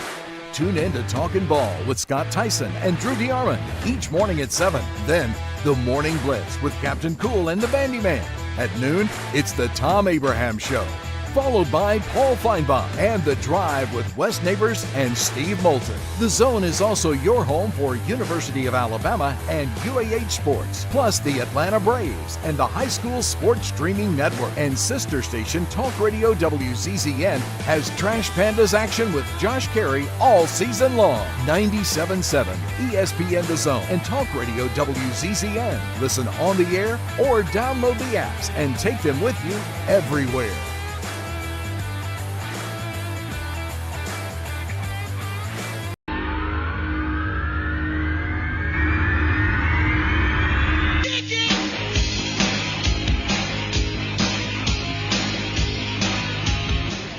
Speaker 6: Tune in to Talkin' Ball with Scott Tyson and Drew DeArmond each morning at 7. Then, the Morning Blitz with Captain Cool and the Bandiman. At noon, it's the Tom Abraham Show, followed by Paul Feinbaum and The Drive with Wes Neighbors and Steve Moulton. The Zone is also your home for University of Alabama and UAH sports, plus the Atlanta Braves and the High School Sports Streaming Network. And sister station Talk Radio WZZN has Trash Pandas action with Josh Carey all season long. 97.7 ESPN The Zone and Talk Radio WZZN. Listen on the air or download the apps and take them with you everywhere.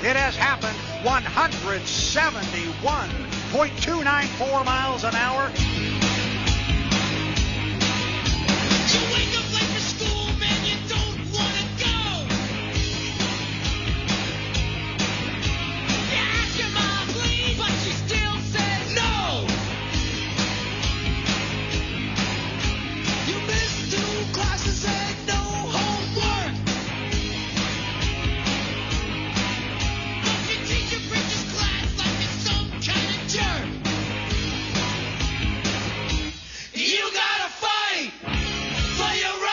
Speaker 7: It has happened. 171.294 miles an hour.
Speaker 8: You wake up late for school, man, you don't want to go. You ask your mom, please, but she still says no. You missed 2 classes and no homework. But your teacher preaches class like you're some kind of jerk. You gotta fight for your right.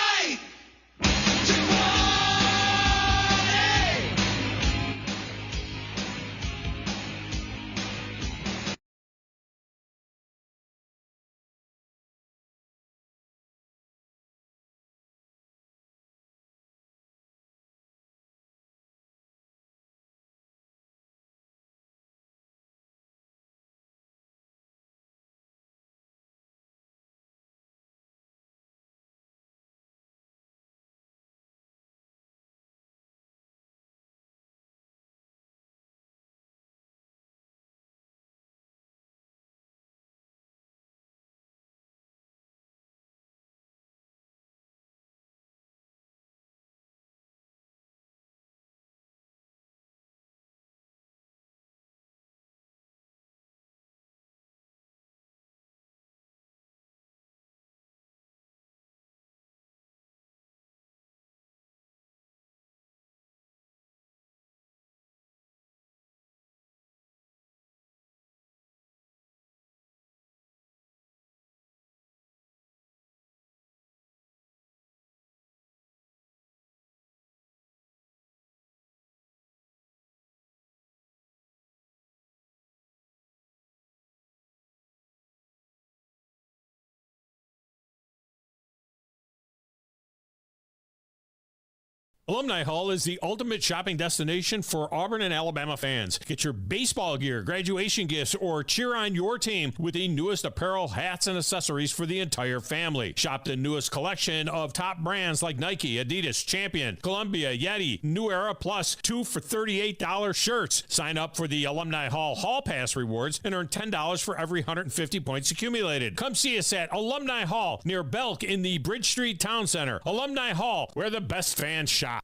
Speaker 18: Alumni Hall is the ultimate shopping destination for Auburn and Alabama fans. Get your baseball gear, graduation gifts, or cheer on your team with the newest apparel, hats, and accessories for the entire family. Shop the newest collection of top brands like Nike, Adidas, Champion, Columbia, Yeti, New Era, plus 2 for $38 shirts. Sign up for the Alumni Hall Pass rewards and earn $10 for every 150 points accumulated. Come see us at Alumni Hall near Belk in the Bridge Street Town Center. Alumni Hall, where the best fans shop.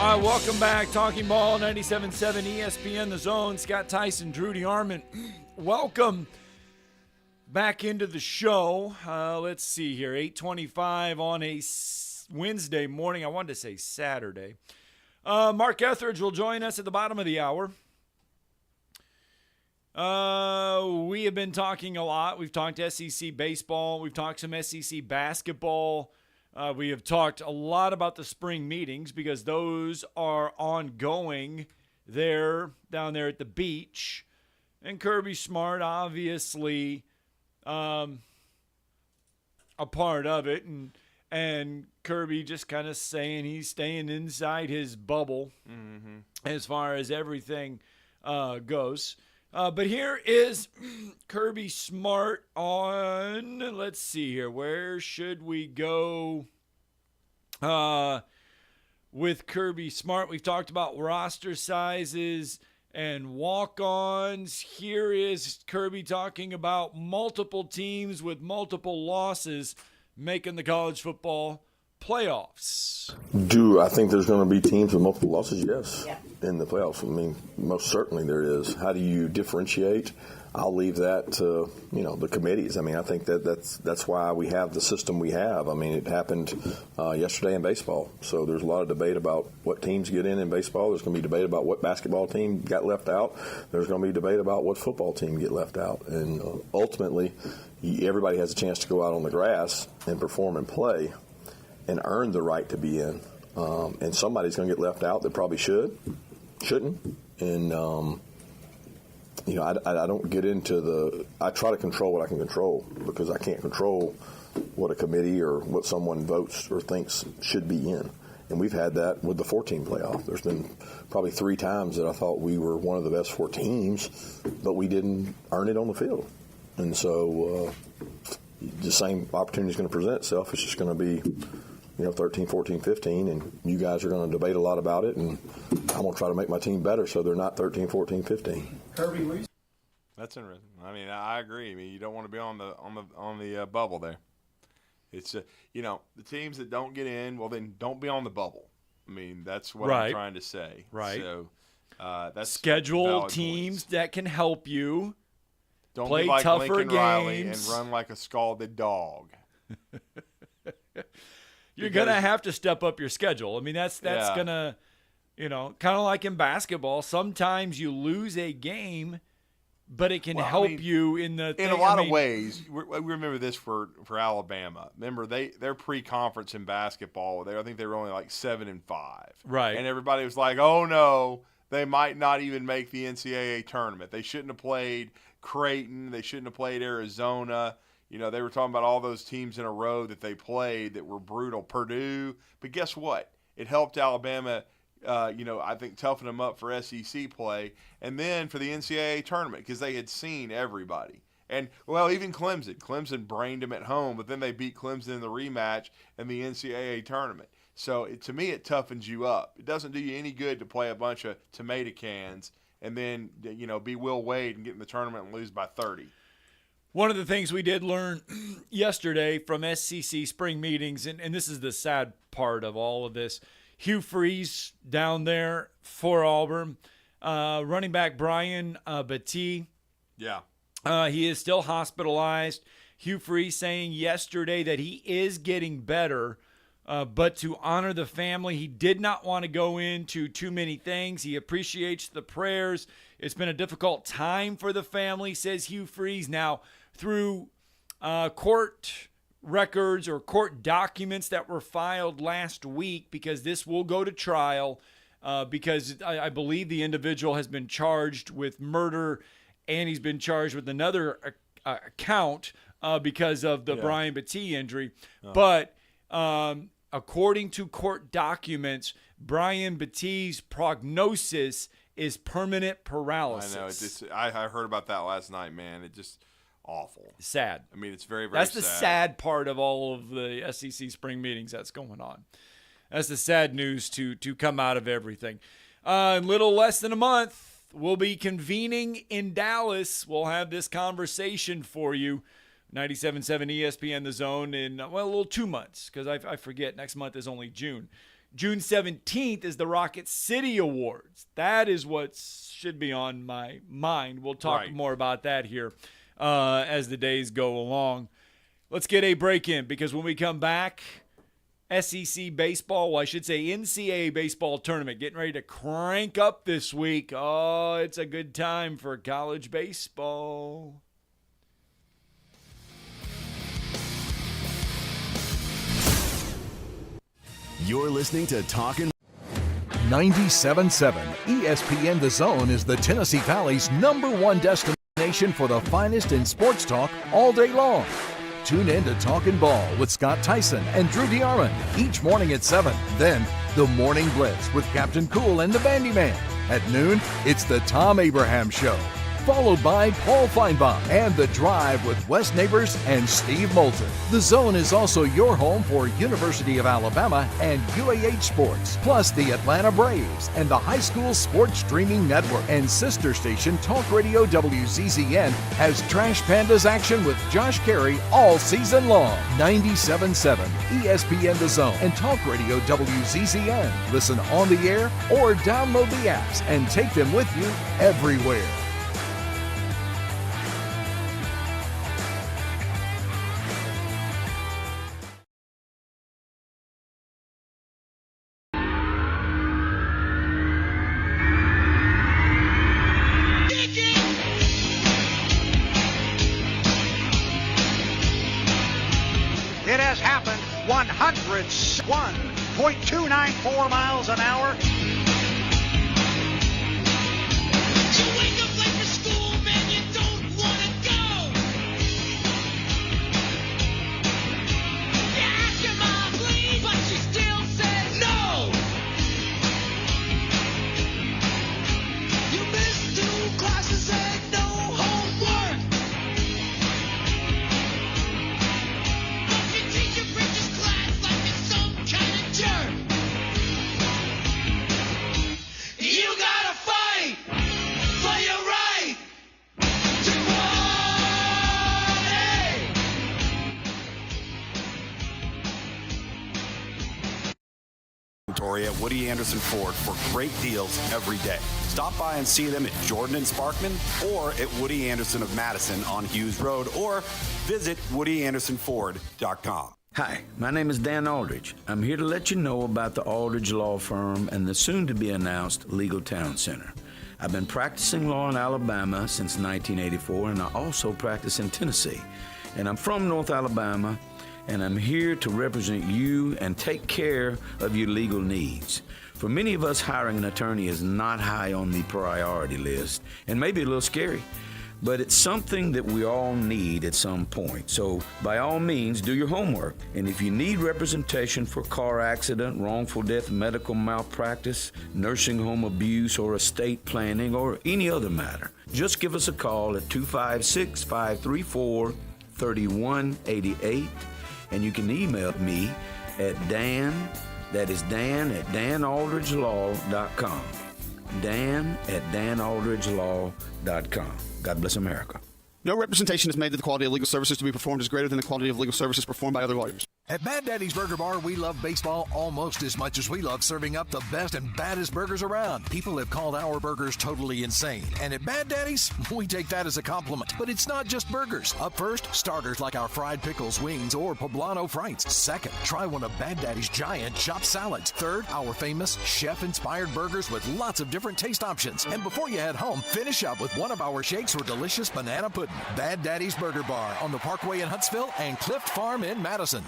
Speaker 2: All right, welcome back. Talking Ball, 97.7 ESPN, The Zone. Scott Tyson, Drew DeArmond. Welcome back into the show. Let's see here. 8:25 on a Wednesday morning. I wanted to say Saturday. Mark Etheridge will join us at the bottom of the hour. We have been talking a lot. We've talked SEC baseball. We've talked some SEC basketball. We have talked a lot about the spring meetings because those are ongoing down there at the beach. And Kirby Smart, obviously, a part of it. And Kirby just kind of saying he's staying inside his bubble as far as everything goes. But here is Kirby Smart on, let's see here, where should we go with Kirby Smart? We've talked about roster sizes and walk-ons. Here is Kirby talking about multiple teams with multiple losses making the college football playoffs.
Speaker 19: Do I think there's going to be teams with multiple losses? Yes, in the playoffs. I mean, most certainly there is. How do you differentiate? I'll leave that to the committees. I mean, I think that's why we have the system we have. I mean, it happened yesterday in baseball. So there's a lot of debate about what teams get in baseball. There's going to be debate about what basketball team got left out. There's going to be debate about what football team get left out. And ultimately, everybody has a chance to go out on the grass and perform and play and earn the right to be in. And somebody's going to get left out that probably shouldn't. And, I don't get into I try to control what I can control because I can't control what a committee or what someone votes or thinks should be in. And we've had that with the 4-team playoff. There's been probably 3 times that I thought we were one of the best 4 teams, but we didn't earn it on the field. And so the same opportunity is going to present itself. It's just going to be 13, 14, 15, and you guys are going to debate a lot about it, and I'm going to try to make my team better so they're not 13, 14, 15.
Speaker 1: Kirby, that's interesting. I mean, I agree. I mean, you don't want to be on the bubble there. It's the teams that don't get in, well, then don't be on the bubble. I mean, that's what I'm trying to say.
Speaker 2: Right.
Speaker 1: So that's
Speaker 2: schedule teams that can help you.
Speaker 1: Don't
Speaker 2: play
Speaker 1: be like
Speaker 2: tougher
Speaker 1: Lincoln
Speaker 2: games.
Speaker 1: Riley and run like a scalded dog.
Speaker 2: You're going to have to step up your schedule. I mean, that's going to, kind of like in basketball, sometimes you lose a game, but it can help you in the thing.
Speaker 1: In a lot of ways. We remember this for Alabama. Remember, their pre-conference in basketball, I think they were only like 7-5.
Speaker 2: Right.
Speaker 1: And everybody was like, oh, no, they might not even make the NCAA tournament. They shouldn't have played Creighton. They shouldn't have played Arizona. They were talking about all those teams in a row that they played that were brutal. Purdue. But guess what? It helped Alabama, I think toughen them up for SEC play. And then for the NCAA tournament because they had seen everybody. And, well, even Clemson. Clemson brained them at home, but then they beat Clemson in the rematch in the NCAA tournament. So, to me, it toughens you up. It doesn't do you any good to play a bunch of tomato cans and then, be Will Wade and get in the tournament and lose by 30.
Speaker 2: One of the things we did learn yesterday from SEC spring meetings, and this is the sad part of all of this, Hugh Freeze down there for Auburn, running back Brian Battie.
Speaker 1: Yeah.
Speaker 2: He is still hospitalized. Hugh Freeze saying yesterday that he is getting better, but to honor the family, he did not want to go into too many things. He appreciates the prayers. It's been a difficult time for the family, says Hugh Freeze. Now, through court records or court documents that were filed last week, because this will go to trial, because I believe the individual has been charged with murder, and he's been charged with another count because of the Brian Battie injury. But according to court documents, Brian Battie's prognosis is permanent paralysis.
Speaker 1: I know. I heard about that last night, man. It just awful.
Speaker 2: Sad.
Speaker 1: I mean, it's very, very
Speaker 2: That's
Speaker 1: sad.
Speaker 2: the sad part of all of the SEC spring meetings that's going on. That's the sad news to come out of everything. In little less than a month, we'll be convening in Dallas. We'll have this conversation for you. 97.7 ESPN The Zone in, a little 2 months, because I forget. Next month is only June. June 17th is the Rocket City Awards. That is what should be on my mind. We'll talk more about that here as the days go along. Let's get a break in, because when we come back, SEC baseball, well, I should say NCAA baseball tournament, getting ready to crank up this week. Oh, it's a good time for college baseball.
Speaker 16: You're listening to Talkin'
Speaker 6: 97.7 ESPN The Zone is the Tennessee Valley's #1 destination for the finest in sports talk all day long. Tune in to Talkin' Ball with Scott Tyson and Drew DeArmond each morning at 7. Then, the Morning Blitz with Captain Cool and the Bandiman. At noon, it's the Tom Abraham Show, followed by Paul Feinbaum and The Drive with Wes Neighbors and Steve Moulton. The Zone is also your home for University of Alabama and UAH sports, plus the Atlanta Braves and the High School Sports Streaming Network. And sister station Talk Radio WZZN has Trash Pandas action with Josh Carey all season long. 97.7 ESPN The Zone and Talk Radio WZZN. Listen on the air or download the apps and take them with you everywhere.
Speaker 7: It has happened. 101.294 miles an hour.
Speaker 8: You wake up late for school, man, you don't want to go. You ask your mom, please, but she still says no. You missed 2 classes and no homework. But your teacher preaches class like you're some kind of jerk. You gotta fight for your right to
Speaker 20: party. At Woody Anderson Ford for great deals every day. Stop by and see them at Jordan and Sparkman or at Woody Anderson of Madison on Hughes Road, or visit WoodyAndersonFord.com.
Speaker 21: Hi, my name is Dan Aldridge. I'm here to let you know about the Aldridge Law Firm and the soon-to-be-announced Legal Town Center. I've been practicing law in Alabama since 1984, and I also practice in Tennessee. And I'm from North Alabama, and I'm here to represent you and take care of your legal needs. For many of us, hiring an attorney is not high on the priority list, and maybe a little scary. But it's something that we all need at some point. So by all means, do your homework. And if you need representation for car accident, wrongful death, medical malpractice, nursing home abuse, or estate planning, or any other matter, just give us a call at 256-534-3188. And you can email me at Dan, that is Dan at danaldridgelaw.com. Dan at danaldridgelaw.com. God bless America.
Speaker 22: No representation is made that the quality of legal services to be performed is greater than the quality of legal services performed by other lawyers.
Speaker 6: At Bad Daddy's Burger Bar, we love baseball almost as much as we love serving up the best and baddest burgers around. People have called our burgers totally insane. And at Bad Daddy's, we take that as a compliment. But it's not just burgers. Up first, starters like our fried pickles, wings, or poblano frites. Second, try one of Bad Daddy's giant chopped salads. Third, our famous chef-inspired burgers with lots of different taste options. And before you head home, finish up with one of our shakes or delicious banana pudding. Bad Daddy's Burger Bar on the Parkway in Huntsville and Clift Farm in Madison.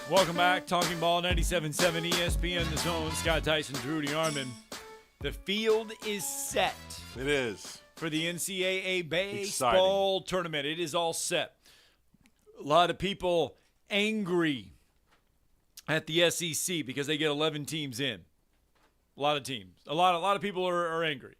Speaker 2: Welcome back. Talking Ball 97.7 ESPN The Zone. Scott Tyson, Drew DeArmond. The field is set.
Speaker 1: It is.
Speaker 2: For the NCAA baseball tournament. It is all set. A lot of people angry at the SEC because they get 11 teams in. A lot of teams. A lot of people are angry.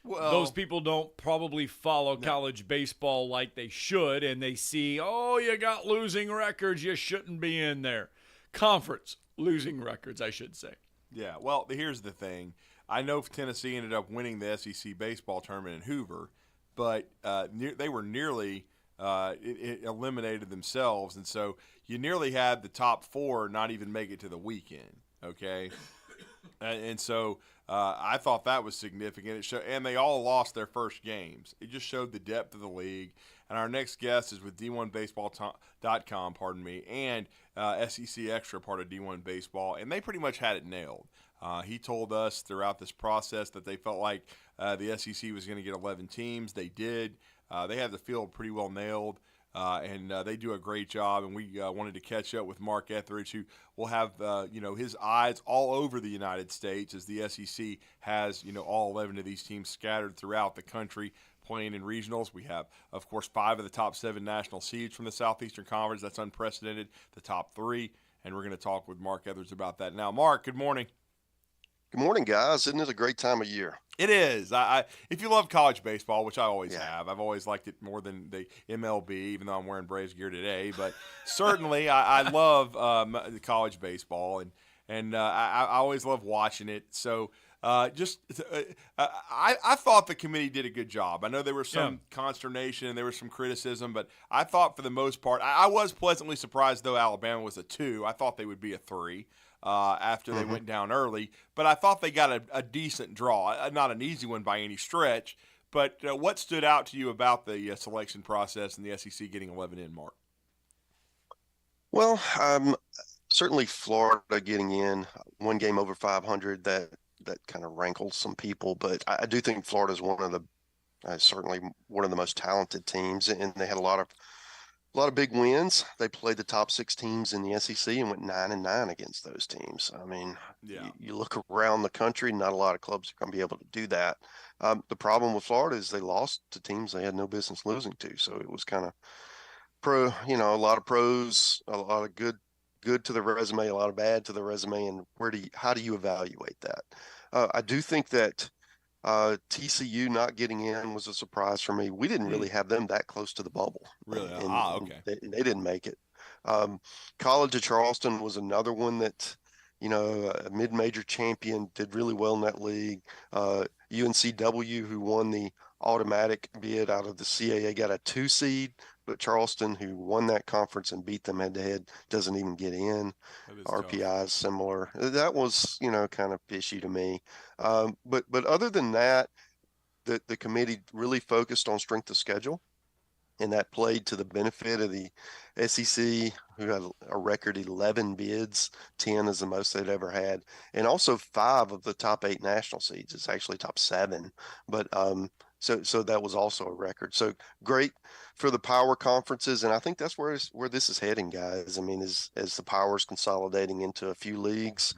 Speaker 2: Well, those people don't probably follow college baseball like they should, and they see, oh, you got losing records, you shouldn't be in there. Conference losing records, I should say.
Speaker 1: Yeah, well, here's the thing. I know Tennessee ended up winning the SEC baseball tournament in Hoover, but they were nearly eliminated themselves, and so you nearly had the top four not even make it to the weekend, okay? And so I thought that was significant. And they all lost their first games. It just showed the depth of the league. And our next guest is with D1Baseball.com, and SEC Extra, part of D1 Baseball. And they pretty much had it nailed. He told us throughout this process that they felt like the SEC was going to get 11 teams. They did. They have the field pretty well nailed. And they do a great job, and we wanted to catch up with Mark Etheridge, who will have his eyes all over the United States as the SEC has all 11 of these teams scattered throughout the country playing in regionals. We have, of course, 5 of the top 7 national seeds from the Southeastern Conference. That's unprecedented. The top 3, and we're going to talk with Mark Etheridge about that now. Mark, good morning.
Speaker 4: Good morning, guys. Isn't it a great time of year?
Speaker 1: It is. If you love college baseball, which I always have, I've always liked it more than the MLB, even though I'm wearing Braves gear today. But certainly, I love college baseball, and I always love watching it. So I thought the committee did a good job. I know there was some consternation and there was some criticism, but I thought for the most part, I was pleasantly surprised, though Alabama was a 2. I thought they would be a 3. After they went down early. But I thought they got a decent draw. Not an easy one by any stretch. But what stood out to you about the selection process and the SEC getting 11 in, Mark?
Speaker 4: Well, certainly Florida getting in, one game over 500, that kind of rankles some people. But I do think Florida is certainly one of the most talented teams, and they had a lot of big wins. They played the top 6 teams in the SEC and went 9-9 against those teams. I mean, you look around the country, not a lot of clubs are going to be able to do that. The problem with Florida is they lost to teams they had no business losing to. So it was kind of a lot of pros, a lot of good to the resume, a lot of bad to the resume. And how do you evaluate that? I do think that TCU not getting in was a surprise for me. We didn't really have them that close to the bubble.
Speaker 1: Really?
Speaker 4: Okay. They didn't make it. College of Charleston was another one that, a mid-major champion, did really well in that league. UNCW, who won the automatic bid out of the CAA, got a 2 seed, but Charleston, who won that conference and beat them head-to-head, doesn't even get in. RPI is similar. That was, kind of fishy to me. But other than that, the committee really focused on strength of schedule, and that played to the benefit of the SEC, who had a record 11 bids. 10 is the most they'd ever had, and also 5 of the top 8 national seeds. It's actually top 7, but so that was also a record. So great for the power conferences, and I think that's where this is heading, guys. I mean, as the power's consolidating into a few leagues,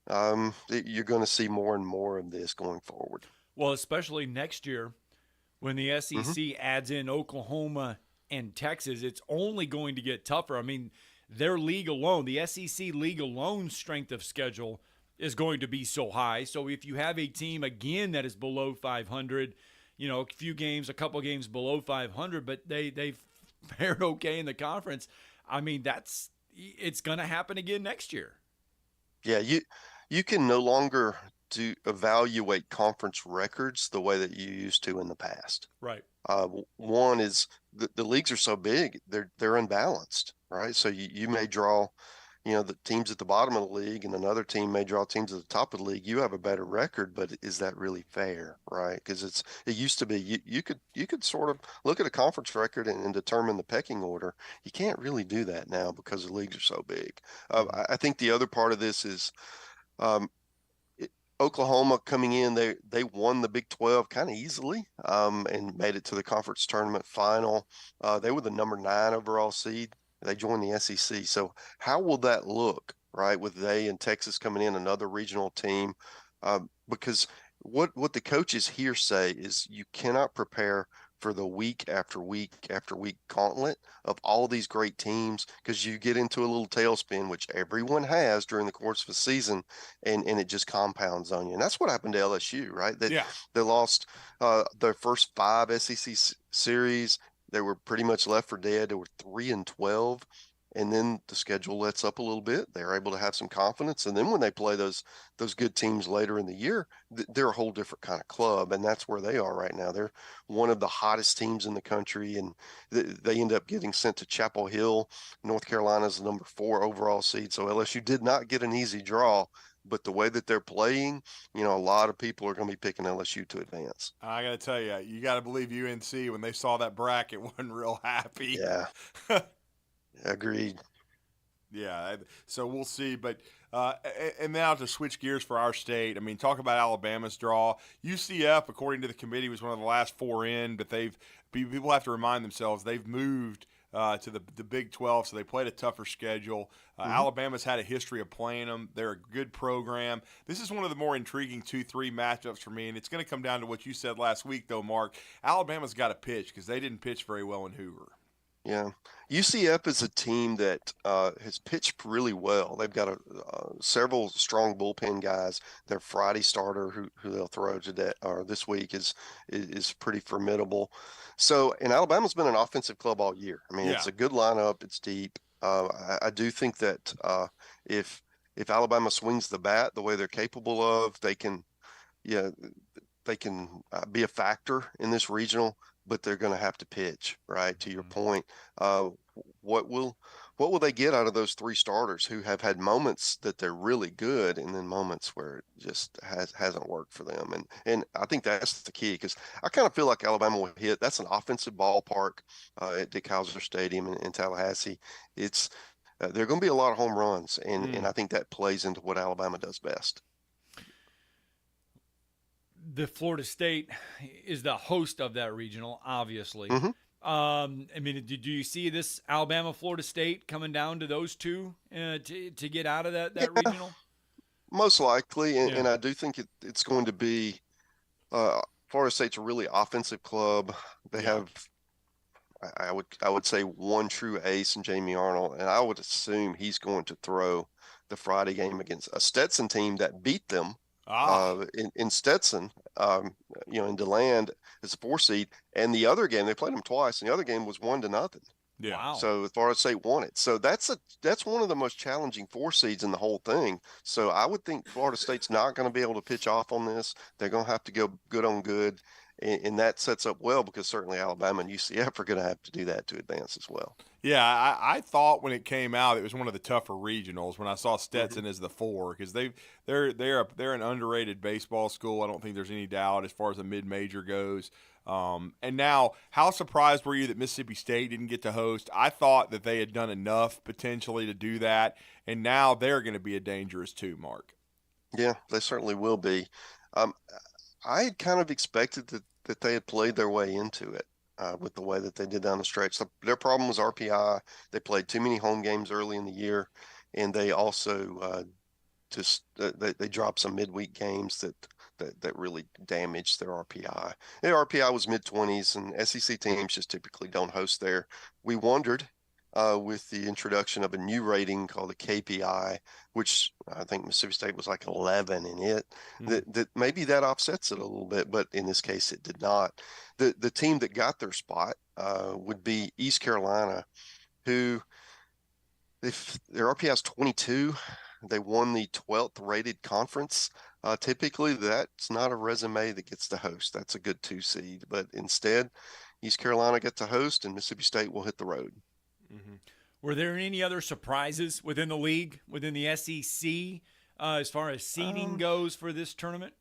Speaker 4: you're going to see more and more of this going forward.
Speaker 2: Well, especially next year when the SEC adds in Oklahoma and Texas, it's only going to get tougher. I mean, their league alone, the SEC league alone, strength of schedule is going to be so high. So if you have a team, again, that is below 500, a couple games below 500, but they've fared okay in the conference, I mean, it's going to happen again next year.
Speaker 4: Yeah, you can no longer to evaluate conference records the way that you used to in the past.
Speaker 2: Right.
Speaker 4: One is the leagues are so big, they're unbalanced, right? So you may draw, the teams at the bottom of the league, and another team may draw teams at the top of the league. You have a better record, but is that really fair, right? Because it used to be you could sort of look at a conference record and determine the pecking order. You can't really do that now because the leagues are so big. I think the other part of this is Oklahoma coming in, they won the Big 12 kind of easily and made it to the conference tournament final. They were the number 9 overall seed. They joined the SEC. So how will that look, right, with they and Texas coming in, another regional team? Because what the coaches here say is you cannot prepare for the week after week after week gauntlet of all these great teams, because you get into a little tailspin, which everyone has during the course of a season, and it just compounds on you. And that's what happened to LSU, right? They lost their first 5 SEC series. They were pretty much left for dead. They were 3-12. And then the schedule lets up a little bit. They're able to have some confidence. And then when they play those good teams later in the year, they're a whole different kind of club. And that's where they are right now. They're one of the hottest teams in the country. And they end up getting sent to Chapel Hill. North Carolina's the number 4 overall seed. So LSU did not get an easy draw. But the way that they're playing, a lot of people are going to be picking LSU to advance.
Speaker 1: I got to tell you got to believe UNC, when they saw that bracket, wasn't real happy.
Speaker 4: Yeah. Agreed.
Speaker 1: Yeah, so we'll see. But and now to switch gears for our state, I mean, talk about Alabama's draw. UCF, according to the committee, was one of the last 4 in, but people have to remind themselves they've moved to the Big 12, so they played a tougher schedule. Alabama's had a history of playing them. They're a good program. This is one of the more intriguing 2-3 matchups for me, and it's going to come down to what you said last week, though, Mark. Alabama's got to pitch because they didn't pitch very well in Hoover.
Speaker 4: Yeah. UCF is a team that has pitched really well. They've got several strong bullpen guys. Their Friday starter, who they'll throw today or this week, is pretty formidable. So, and Alabama's been an offensive club all year. I mean, It's a good lineup. It's deep. I do think that if Alabama swings the bat the way they're capable of, they can be a factor in this regional. But they're going to have to pitch, right? To your point, what will they get out of those 3 starters who have had moments that they're really good, and then moments where it just hasn't worked for them? And I think that's the key, because I kind of feel like Alabama will hit. That's an offensive ballpark at Dick Howser Stadium in Tallahassee. It's there are going to be a lot of home runs, and I think that plays into what Alabama does best.
Speaker 2: The Florida State is the host of that regional, obviously. I mean, did you see this Alabama-Florida State coming down to those two to get out of that regional?
Speaker 4: Most likely, and I do think it's going to be Florida State's a really offensive club. They have, I would say, one true ace in Jamie Arnold, and I would assume he's going to throw the Friday game against a Stetson team that beat them. In Stetson, in DeLand as a 4 seed, and the other game they played them twice, and the other game was 1-0.
Speaker 1: Yeah.
Speaker 2: Wow.
Speaker 4: So Florida State won it. So that's one of the most challenging 4 seeds in the whole thing. So I would think Florida State's not going to be able to pitch off on this. They're going to have to go good on good, and that sets up well, because certainly Alabama and UCF are going to have to do that to advance as well.
Speaker 1: Yeah, I thought when it came out it was one of the tougher regionals when I saw Stetson as the 4, because they're an underrated baseball school. I don't think there's any doubt as far as the mid-major goes. And now, how surprised were you that Mississippi State didn't get to host? I thought that they had done enough potentially to do that, and now they're going to be a dangerous 2, Mark.
Speaker 4: Yeah, they certainly will be. I had kind of expected that they had played their way into it. With the way that they did down the stretch. So their problem was RPI. They played too many home games early in the year, and they also they dropped some midweek games that really damaged their RPI. Their RPI was mid-20s, and SEC teams just typically don't host there. We wondered with the introduction of a new rating called the KPI, which I think Mississippi State was like 11 in it, that maybe that offsets it a little bit, but in this case it did not. The team that got their spot would be East Carolina, who, if their RPI is 22, they won the 12th rated conference. typically that's not a resume that gets to host. That's a good 2 seed. But instead, East Carolina gets to host, and Mississippi State will hit the road.
Speaker 2: Mm-hmm. Were there any other surprises within the league, within the SEC, as far as seeding goes for this tournament?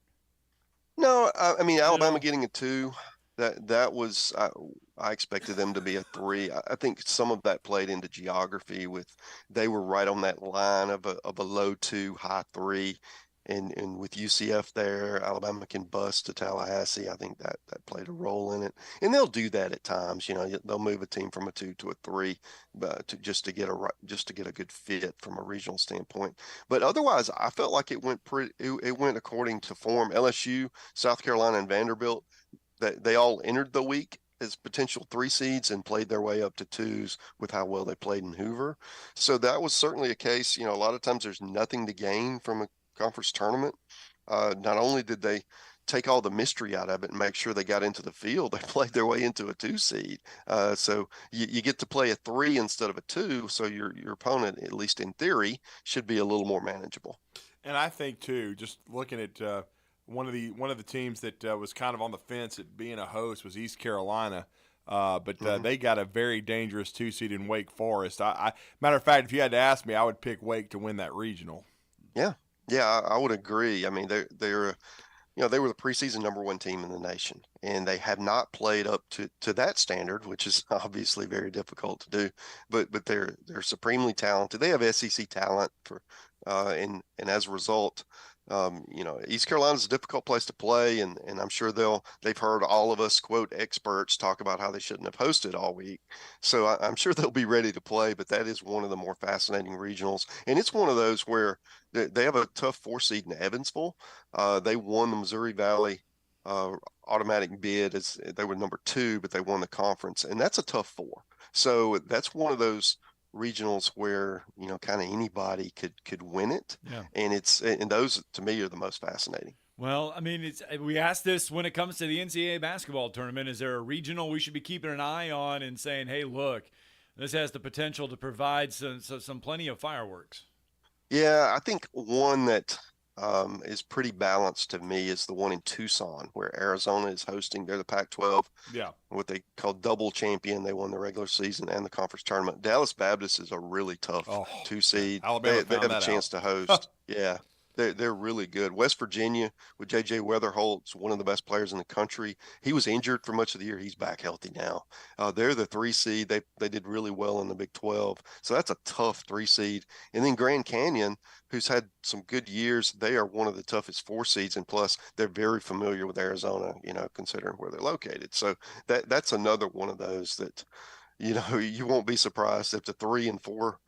Speaker 4: No, I mean, Alabama getting a 2, that was I expected them to be a 3. I think some of that played into geography they were right on that line of a low 2, high 3. And with UCF there, Alabama can bust to Tallahassee. I think that played a role in it. And they'll do that at times. They'll move a team from a 2 to a 3, just to get a good fit from a regional standpoint. But otherwise, I felt like it went according to form. LSU, South Carolina, and Vanderbilt, they all entered the week as potential 3 seeds and played their way up to 2s with how well they played in Hoover. So that was certainly a case. A lot of times there's nothing to gain from a conference tournament. Not only did they take all the mystery out of it and make sure they got into the field, they played their way into a 2 seed. So you get to play a 3 instead of a 2. So your opponent, at least in theory, should be a little more manageable.
Speaker 1: And I think too, just looking at one of the teams that was kind of on the fence at being a host was East Carolina. But they got a very dangerous 2 seed in Wake Forest. Matter of fact, if you had to ask me, I would pick Wake to win that regional.
Speaker 4: Yeah, I would agree. I mean, they were the preseason number 1 team in the nation, and they have not played up to that standard, which is obviously very difficult to do. But they're supremely talented. They have SEC talent and as a result, East Carolina's a difficult place to play, and I'm sure they've heard all of us quote experts talk about how they shouldn't have hosted all week. So I'm sure they'll be ready to play, but that is one of the more fascinating regionals. And it's one of those where they have a tough 4 seed in Evansville. They won the Missouri Valley automatic bid as they were number 2, but they won the conference, and that's a tough 4. So that's one of those regionals where kind of anybody could win it. And those to me are the most fascinating.
Speaker 2: Well, I mean, we asked this when it comes to the NCAA basketball tournament. Is there a regional we should be keeping an eye on and saying, hey, look, this has the potential to provide some plenty of fireworks?
Speaker 4: Yeah, I think one that is pretty balanced to me is the one in Tucson where Arizona is hosting. They're the Pac-12.
Speaker 1: Yeah.
Speaker 4: What they call double champion. They won the regular season and the conference tournament. Dallas Baptist is a really tough 2 seed.
Speaker 1: Alabama
Speaker 4: they have a chance to host. Yeah. They're really good. West Virginia with J.J. Weatherholt's one of the best players in the country. He was injured for much of the year. He's back healthy now. They're the 3 seed. They did really well in the Big 12. So that's a tough 3 seed. And then Grand Canyon, who's had some good years, they are one of the toughest 4 seeds. And plus, they're very familiar with Arizona, considering where they're located. So that's another one of those that, you won't be surprised if the 3 and 4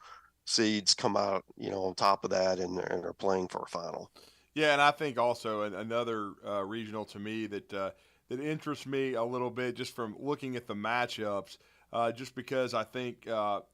Speaker 4: seeds come out, on top of that and are playing for a final.
Speaker 1: Yeah, and I think also another regional to me that interests me a little bit just from looking at the matchups, just because I think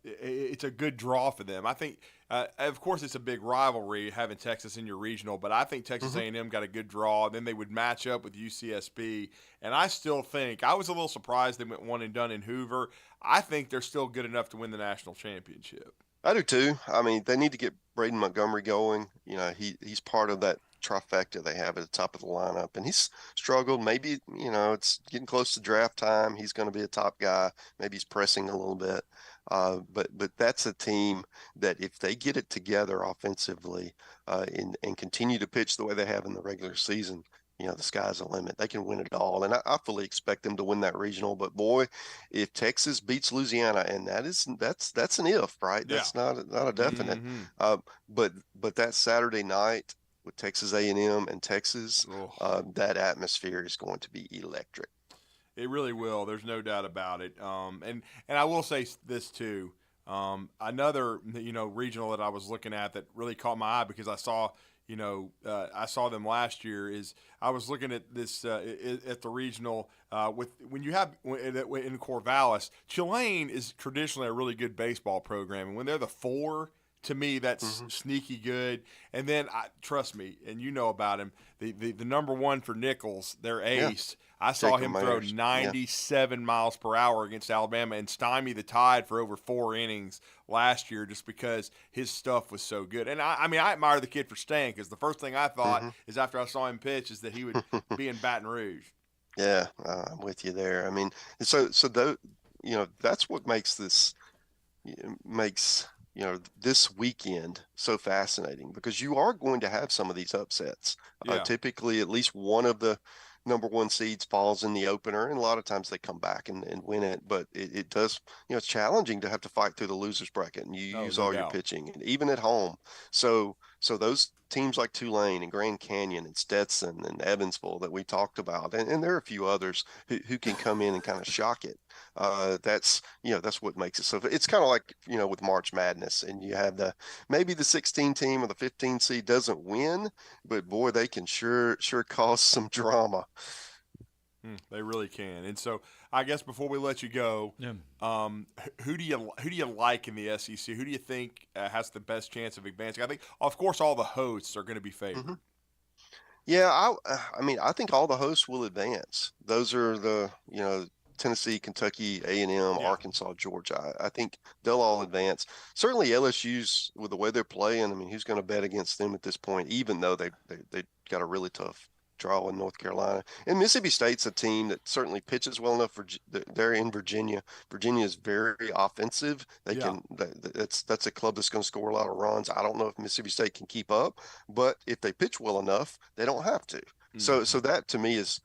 Speaker 1: it's a good draw for them. I think, of course, it's a big rivalry having Texas in your regional, but I think Texas A&M got a good draw. And then they would match up with UCSB, and I still think I was a little surprised they went 1 and done in Hoover. I think they're still good enough to win the national championship.
Speaker 4: I do too. I mean, they need to get Braden Montgomery going. He's part of that trifecta they have at the top of the lineup, and he's struggled. Maybe, it's getting close to draft time. He's going to be a top guy. Maybe he's pressing a little bit. But that's a team that if they get it together offensively and continue to pitch the way they have in the regular season, the sky's the limit. They can win it all. And I fully expect them to win that regional. But boy, if Texas beats Louisiana, and that's an if, right? That's not a definite. But that Saturday night with Texas A&M and Texas, that atmosphere is going to be electric.
Speaker 1: It really will. There's no doubt about it. And I will say this too. Another regional that I was looking at that really caught my eye because I saw them last year is I was looking at this at the regional when you have in Corvallis. Tulane is traditionally a really good baseball program, and when they're the 4, to me, that's sneaky good. And then, trust me, and you know about him, the number one for Nichols, their ace. Yeah. I saw him throw 97 miles per hour against Alabama and stymie the Tide for over 4 innings last year just because his stuff was so good. And, I admire the kid for staying because the first thing I thought is after I saw him pitch is that he would be in Baton Rouge.
Speaker 4: Yeah, I'm with you there. I mean, so that's what makes this this weekend so fascinating because you are going to have some of these upsets. Typically, at least one of the number one seeds falls in the opener, and a lot of times they come back and win it. But it does, it's challenging to have to fight through the losers bracket, and you use all your pitching, and even at home. So those teams like Tulane and Grand Canyon and Stetson and Evansville that we talked about, and there are a few others who can come in and kind of shock it. That's what makes it so. It's kind of like with March Madness, and you have maybe the 16 team or the 15 seed doesn't win, but boy, they can sure cause some drama.
Speaker 1: They really can. And so I guess before we let you go, who do you like in the SEC? Who do you think has the best chance of advancing? I think, of course, all the hosts are going to be favored.
Speaker 4: Yeah, I think all the hosts will advance. Those are the Tennessee, Kentucky, A&M, Arkansas, Georgia. I think they'll all advance. Certainly LSU's, with the way they're playing, who's going to bet against them at this point, even though they got a really tough draw in North Carolina. And Mississippi State's a team that certainly pitches well enough. They're in Virginia. Virginia is very offensive. That's a club that's going to score a lot of runs. I don't know if Mississippi State can keep up, but if they pitch well enough, they don't have to. So that to me is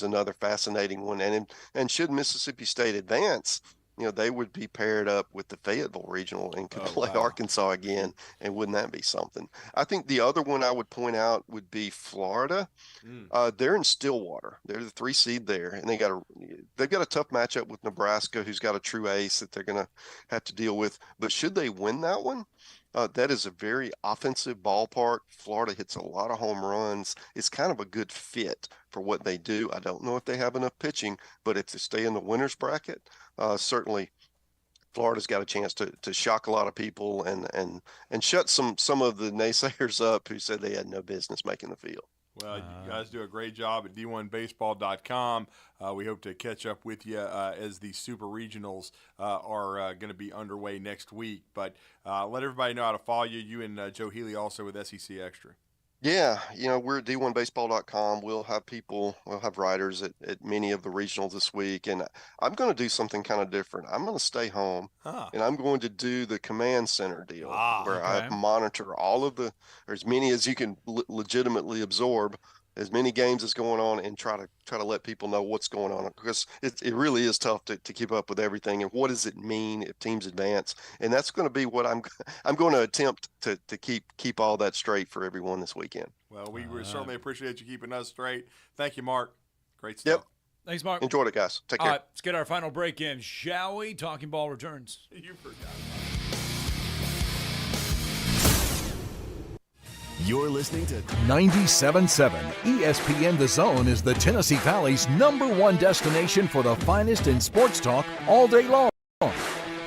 Speaker 4: another fascinating one. And should Mississippi State advance, they would be paired up with the Fayetteville Regional and could play Arkansas again. And wouldn't that be something? I think the other one I would point out would be Florida. They're in Stillwater. They're the 3 seed there, and they've got a tough matchup with Nebraska, who's got a true ace that they're going to have to deal with. But should they win that one? That is a very offensive ballpark. Florida hits a lot of home runs. It's kind of a good fit for what they do. I don't know if they have enough pitching, but if they stay in the winners bracket, certainly Florida's got a chance to shock a lot of people and shut some of the naysayers up who said they had no business making the field.
Speaker 1: Well, you guys do a great job at D1Baseball.com. We hope to catch up with you as the Super Regionals are going to be underway next week. But let everybody know how to follow you. You and Joe Healy also with SEC Extra.
Speaker 4: Yeah, we're at D1Baseball.com. We'll have writers at many of the regionals this week, and I'm going to do something kind of different. I'm going to stay home, and I'm going to do the command center deal where I monitor all of or as many as you can legitimately absorb, as many games as going on, and try to let people know what's going on, because it really is tough to keep up with everything. And what does it mean if teams advance? And that's going to be what I'm going to attempt to keep all that straight for everyone this weekend.
Speaker 1: Well, we certainly appreciate you keeping us straight. Thank you, Mark. Great stuff.
Speaker 4: Yep.
Speaker 2: Thanks, Mark.
Speaker 4: Enjoyed it, guys. Take care.
Speaker 2: All right, let's get our final break in, shall we? Talking Ball returns.
Speaker 1: You forgot.
Speaker 16: You're listening to
Speaker 6: 97.7 ESPN The Zone is the Tennessee Valley's #1 destination for the finest in sports talk all day long.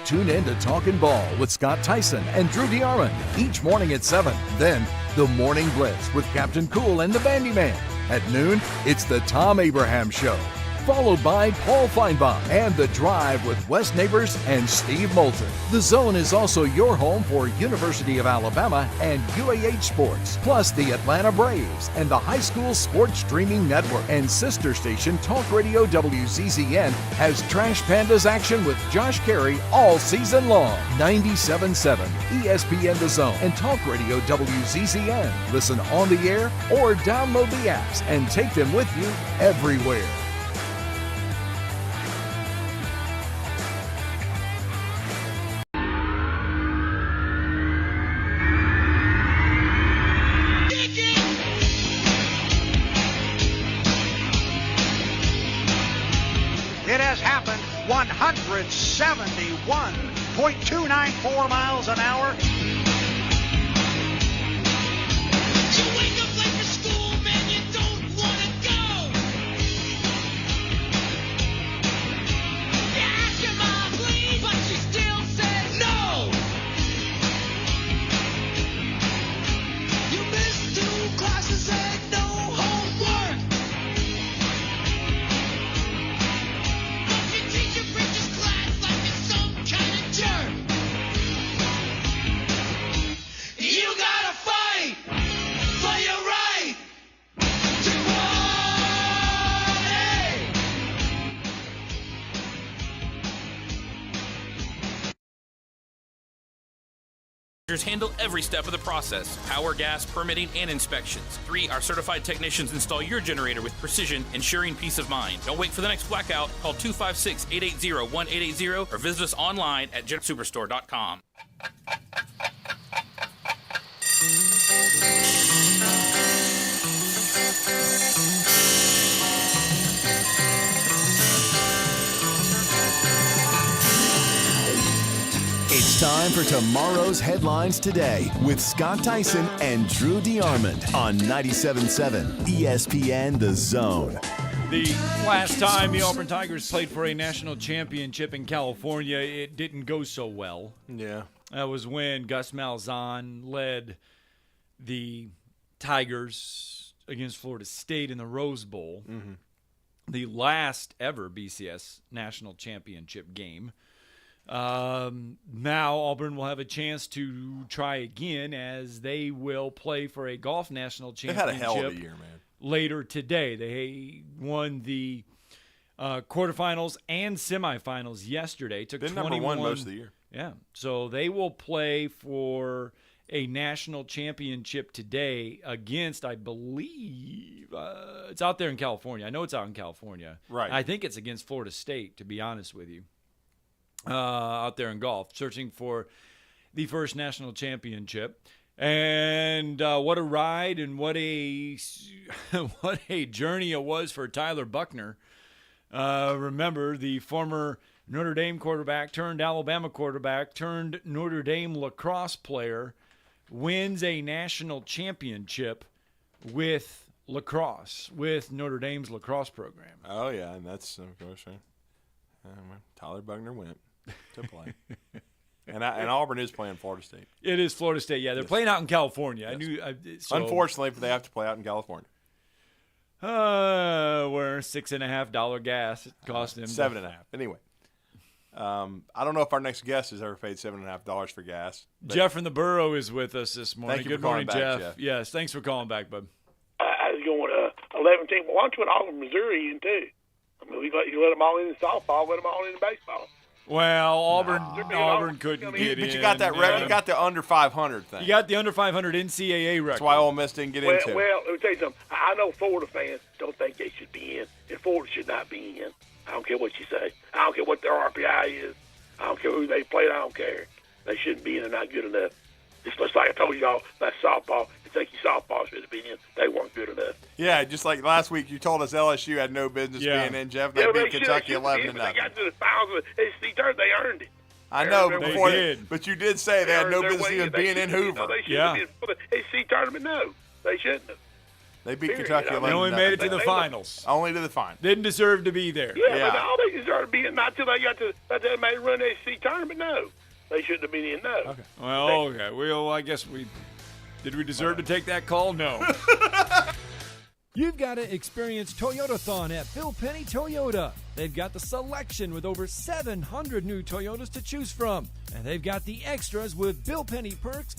Speaker 6: Tune in to Talkin' Ball with Scott Tyson and Drew DeArmond each morning at 7. Then, the Morning Blitz with Captain Cool and the Bandiman. At noon, it's the Tom Abraham Show, followed by Paul Feinbaum and The Drive with Wes Neighbors and Steve Moulton. The Zone is also your home for University of Alabama and UAH sports, plus the Atlanta Braves and the High School Sports Streaming Network. And sister station Talk Radio WZZN has Trash Pandas action with Josh Carey all season long. 97.7 ESPN The Zone and Talk Radio WZZN. Listen on the air or download the apps and take them with you everywhere.
Speaker 7: It has happened. 171.294 miles an hour.
Speaker 8: You wake up late for school, man, you don't want to go. You ask your mom, please, but she still says no.
Speaker 3: contractors handle every step of the process: power, gas, permitting, and inspections. 3, our certified technicians install your generator with precision, ensuring peace of mind. Don't wait for the next blackout. Call 256-880-1880 or visit us online at GenSuperstore.com.
Speaker 16: It's time for tomorrow's headlines today with Scott Tyson and Drew DeArmond on 97.7 ESPN The Zone.
Speaker 2: The last time the Auburn Tigers played for a national championship in California, it didn't go so well.
Speaker 1: Yeah.
Speaker 2: That was when Gus Malzahn led the Tigers against Florida State in the Rose Bowl, the last ever BCS national championship game. Now Auburn will have a chance to try again as they will play for a golf national championship.
Speaker 1: They had a hell of a year, man.
Speaker 2: Later today. They won the quarterfinals and semifinals yesterday. Took
Speaker 1: Been
Speaker 2: 21,
Speaker 1: number one most of the year.
Speaker 2: Yeah. So they will play for a national championship today against, I believe, it's out there in California. I know it's out in California.
Speaker 1: Right.
Speaker 2: I think it's against Florida State, to be honest with you. Out there in golf, searching for the first national championship. And what a ride and what a what a journey it was for Tyler Buckner. Remember, the former Notre Dame quarterback turned Alabama quarterback turned Notre Dame lacrosse player wins a national championship with lacrosse, with Notre Dame's lacrosse program.
Speaker 1: Oh, yeah, and that's, of course, Tyler Buckner went to play. And Auburn is playing Florida State.
Speaker 2: It is Florida State, yeah. They're playing out in California.
Speaker 1: Yes. Unfortunately, they have to play out in California.
Speaker 2: Where $6.50 gas cost them.
Speaker 1: $7.50. Anyway, I don't know if our next guest has ever paid $7.50 for gas.
Speaker 2: Jeff from the Borough is with us this morning.
Speaker 1: Thank you
Speaker 2: Good
Speaker 1: for calling
Speaker 2: morning,
Speaker 1: back,
Speaker 2: Jeff. Yes, thanks for calling back, bud.
Speaker 22: I was going 11 teams. Why don't you let Auburn, Missouri in too? I mean, you let them all in softball, let them all in baseball.
Speaker 2: Well, Auburn couldn't get in.
Speaker 1: But you got that you got the under 500 thing.
Speaker 2: You got the under 500 NCAA record.
Speaker 1: That's why Ole Miss didn't get into it.
Speaker 22: Well, let me tell you something. I know Florida fans don't think they should be in, and Florida should not be in. I don't care what you say. I don't care what their RPI is. I don't care who they played. I don't care. They shouldn't be in. They're not good enough. It's just like I told y'all, that's softball. Kentucky softball should have been in. They weren't good enough.
Speaker 1: Yeah, just like last week, you told us LSU had no business being in, Jeff. They beat Kentucky 11-0.
Speaker 22: They got to the finals of the SEC tournament. They earned it.
Speaker 1: I know, but you did say they had no business even being in Hoover.
Speaker 22: No, they should have been for the SEC tournament. No, they shouldn't have.
Speaker 1: They beat Kentucky 11-0.
Speaker 2: They only made it to the finals.
Speaker 1: Only to the finals.
Speaker 2: Didn't deserve to be there.
Speaker 22: Yeah. But all they deserve to be in, not until they got to they made a run the SEC tournament. No, they shouldn't have been in. No.
Speaker 2: Okay. Well, okay. Well, I guess did we deserve to take that call? No. You've got to experience Toyotathon at Bill Penny Toyota. They've got the selection with over 700 new Toyotas to choose from. And they've got the extras with Bill Penny perks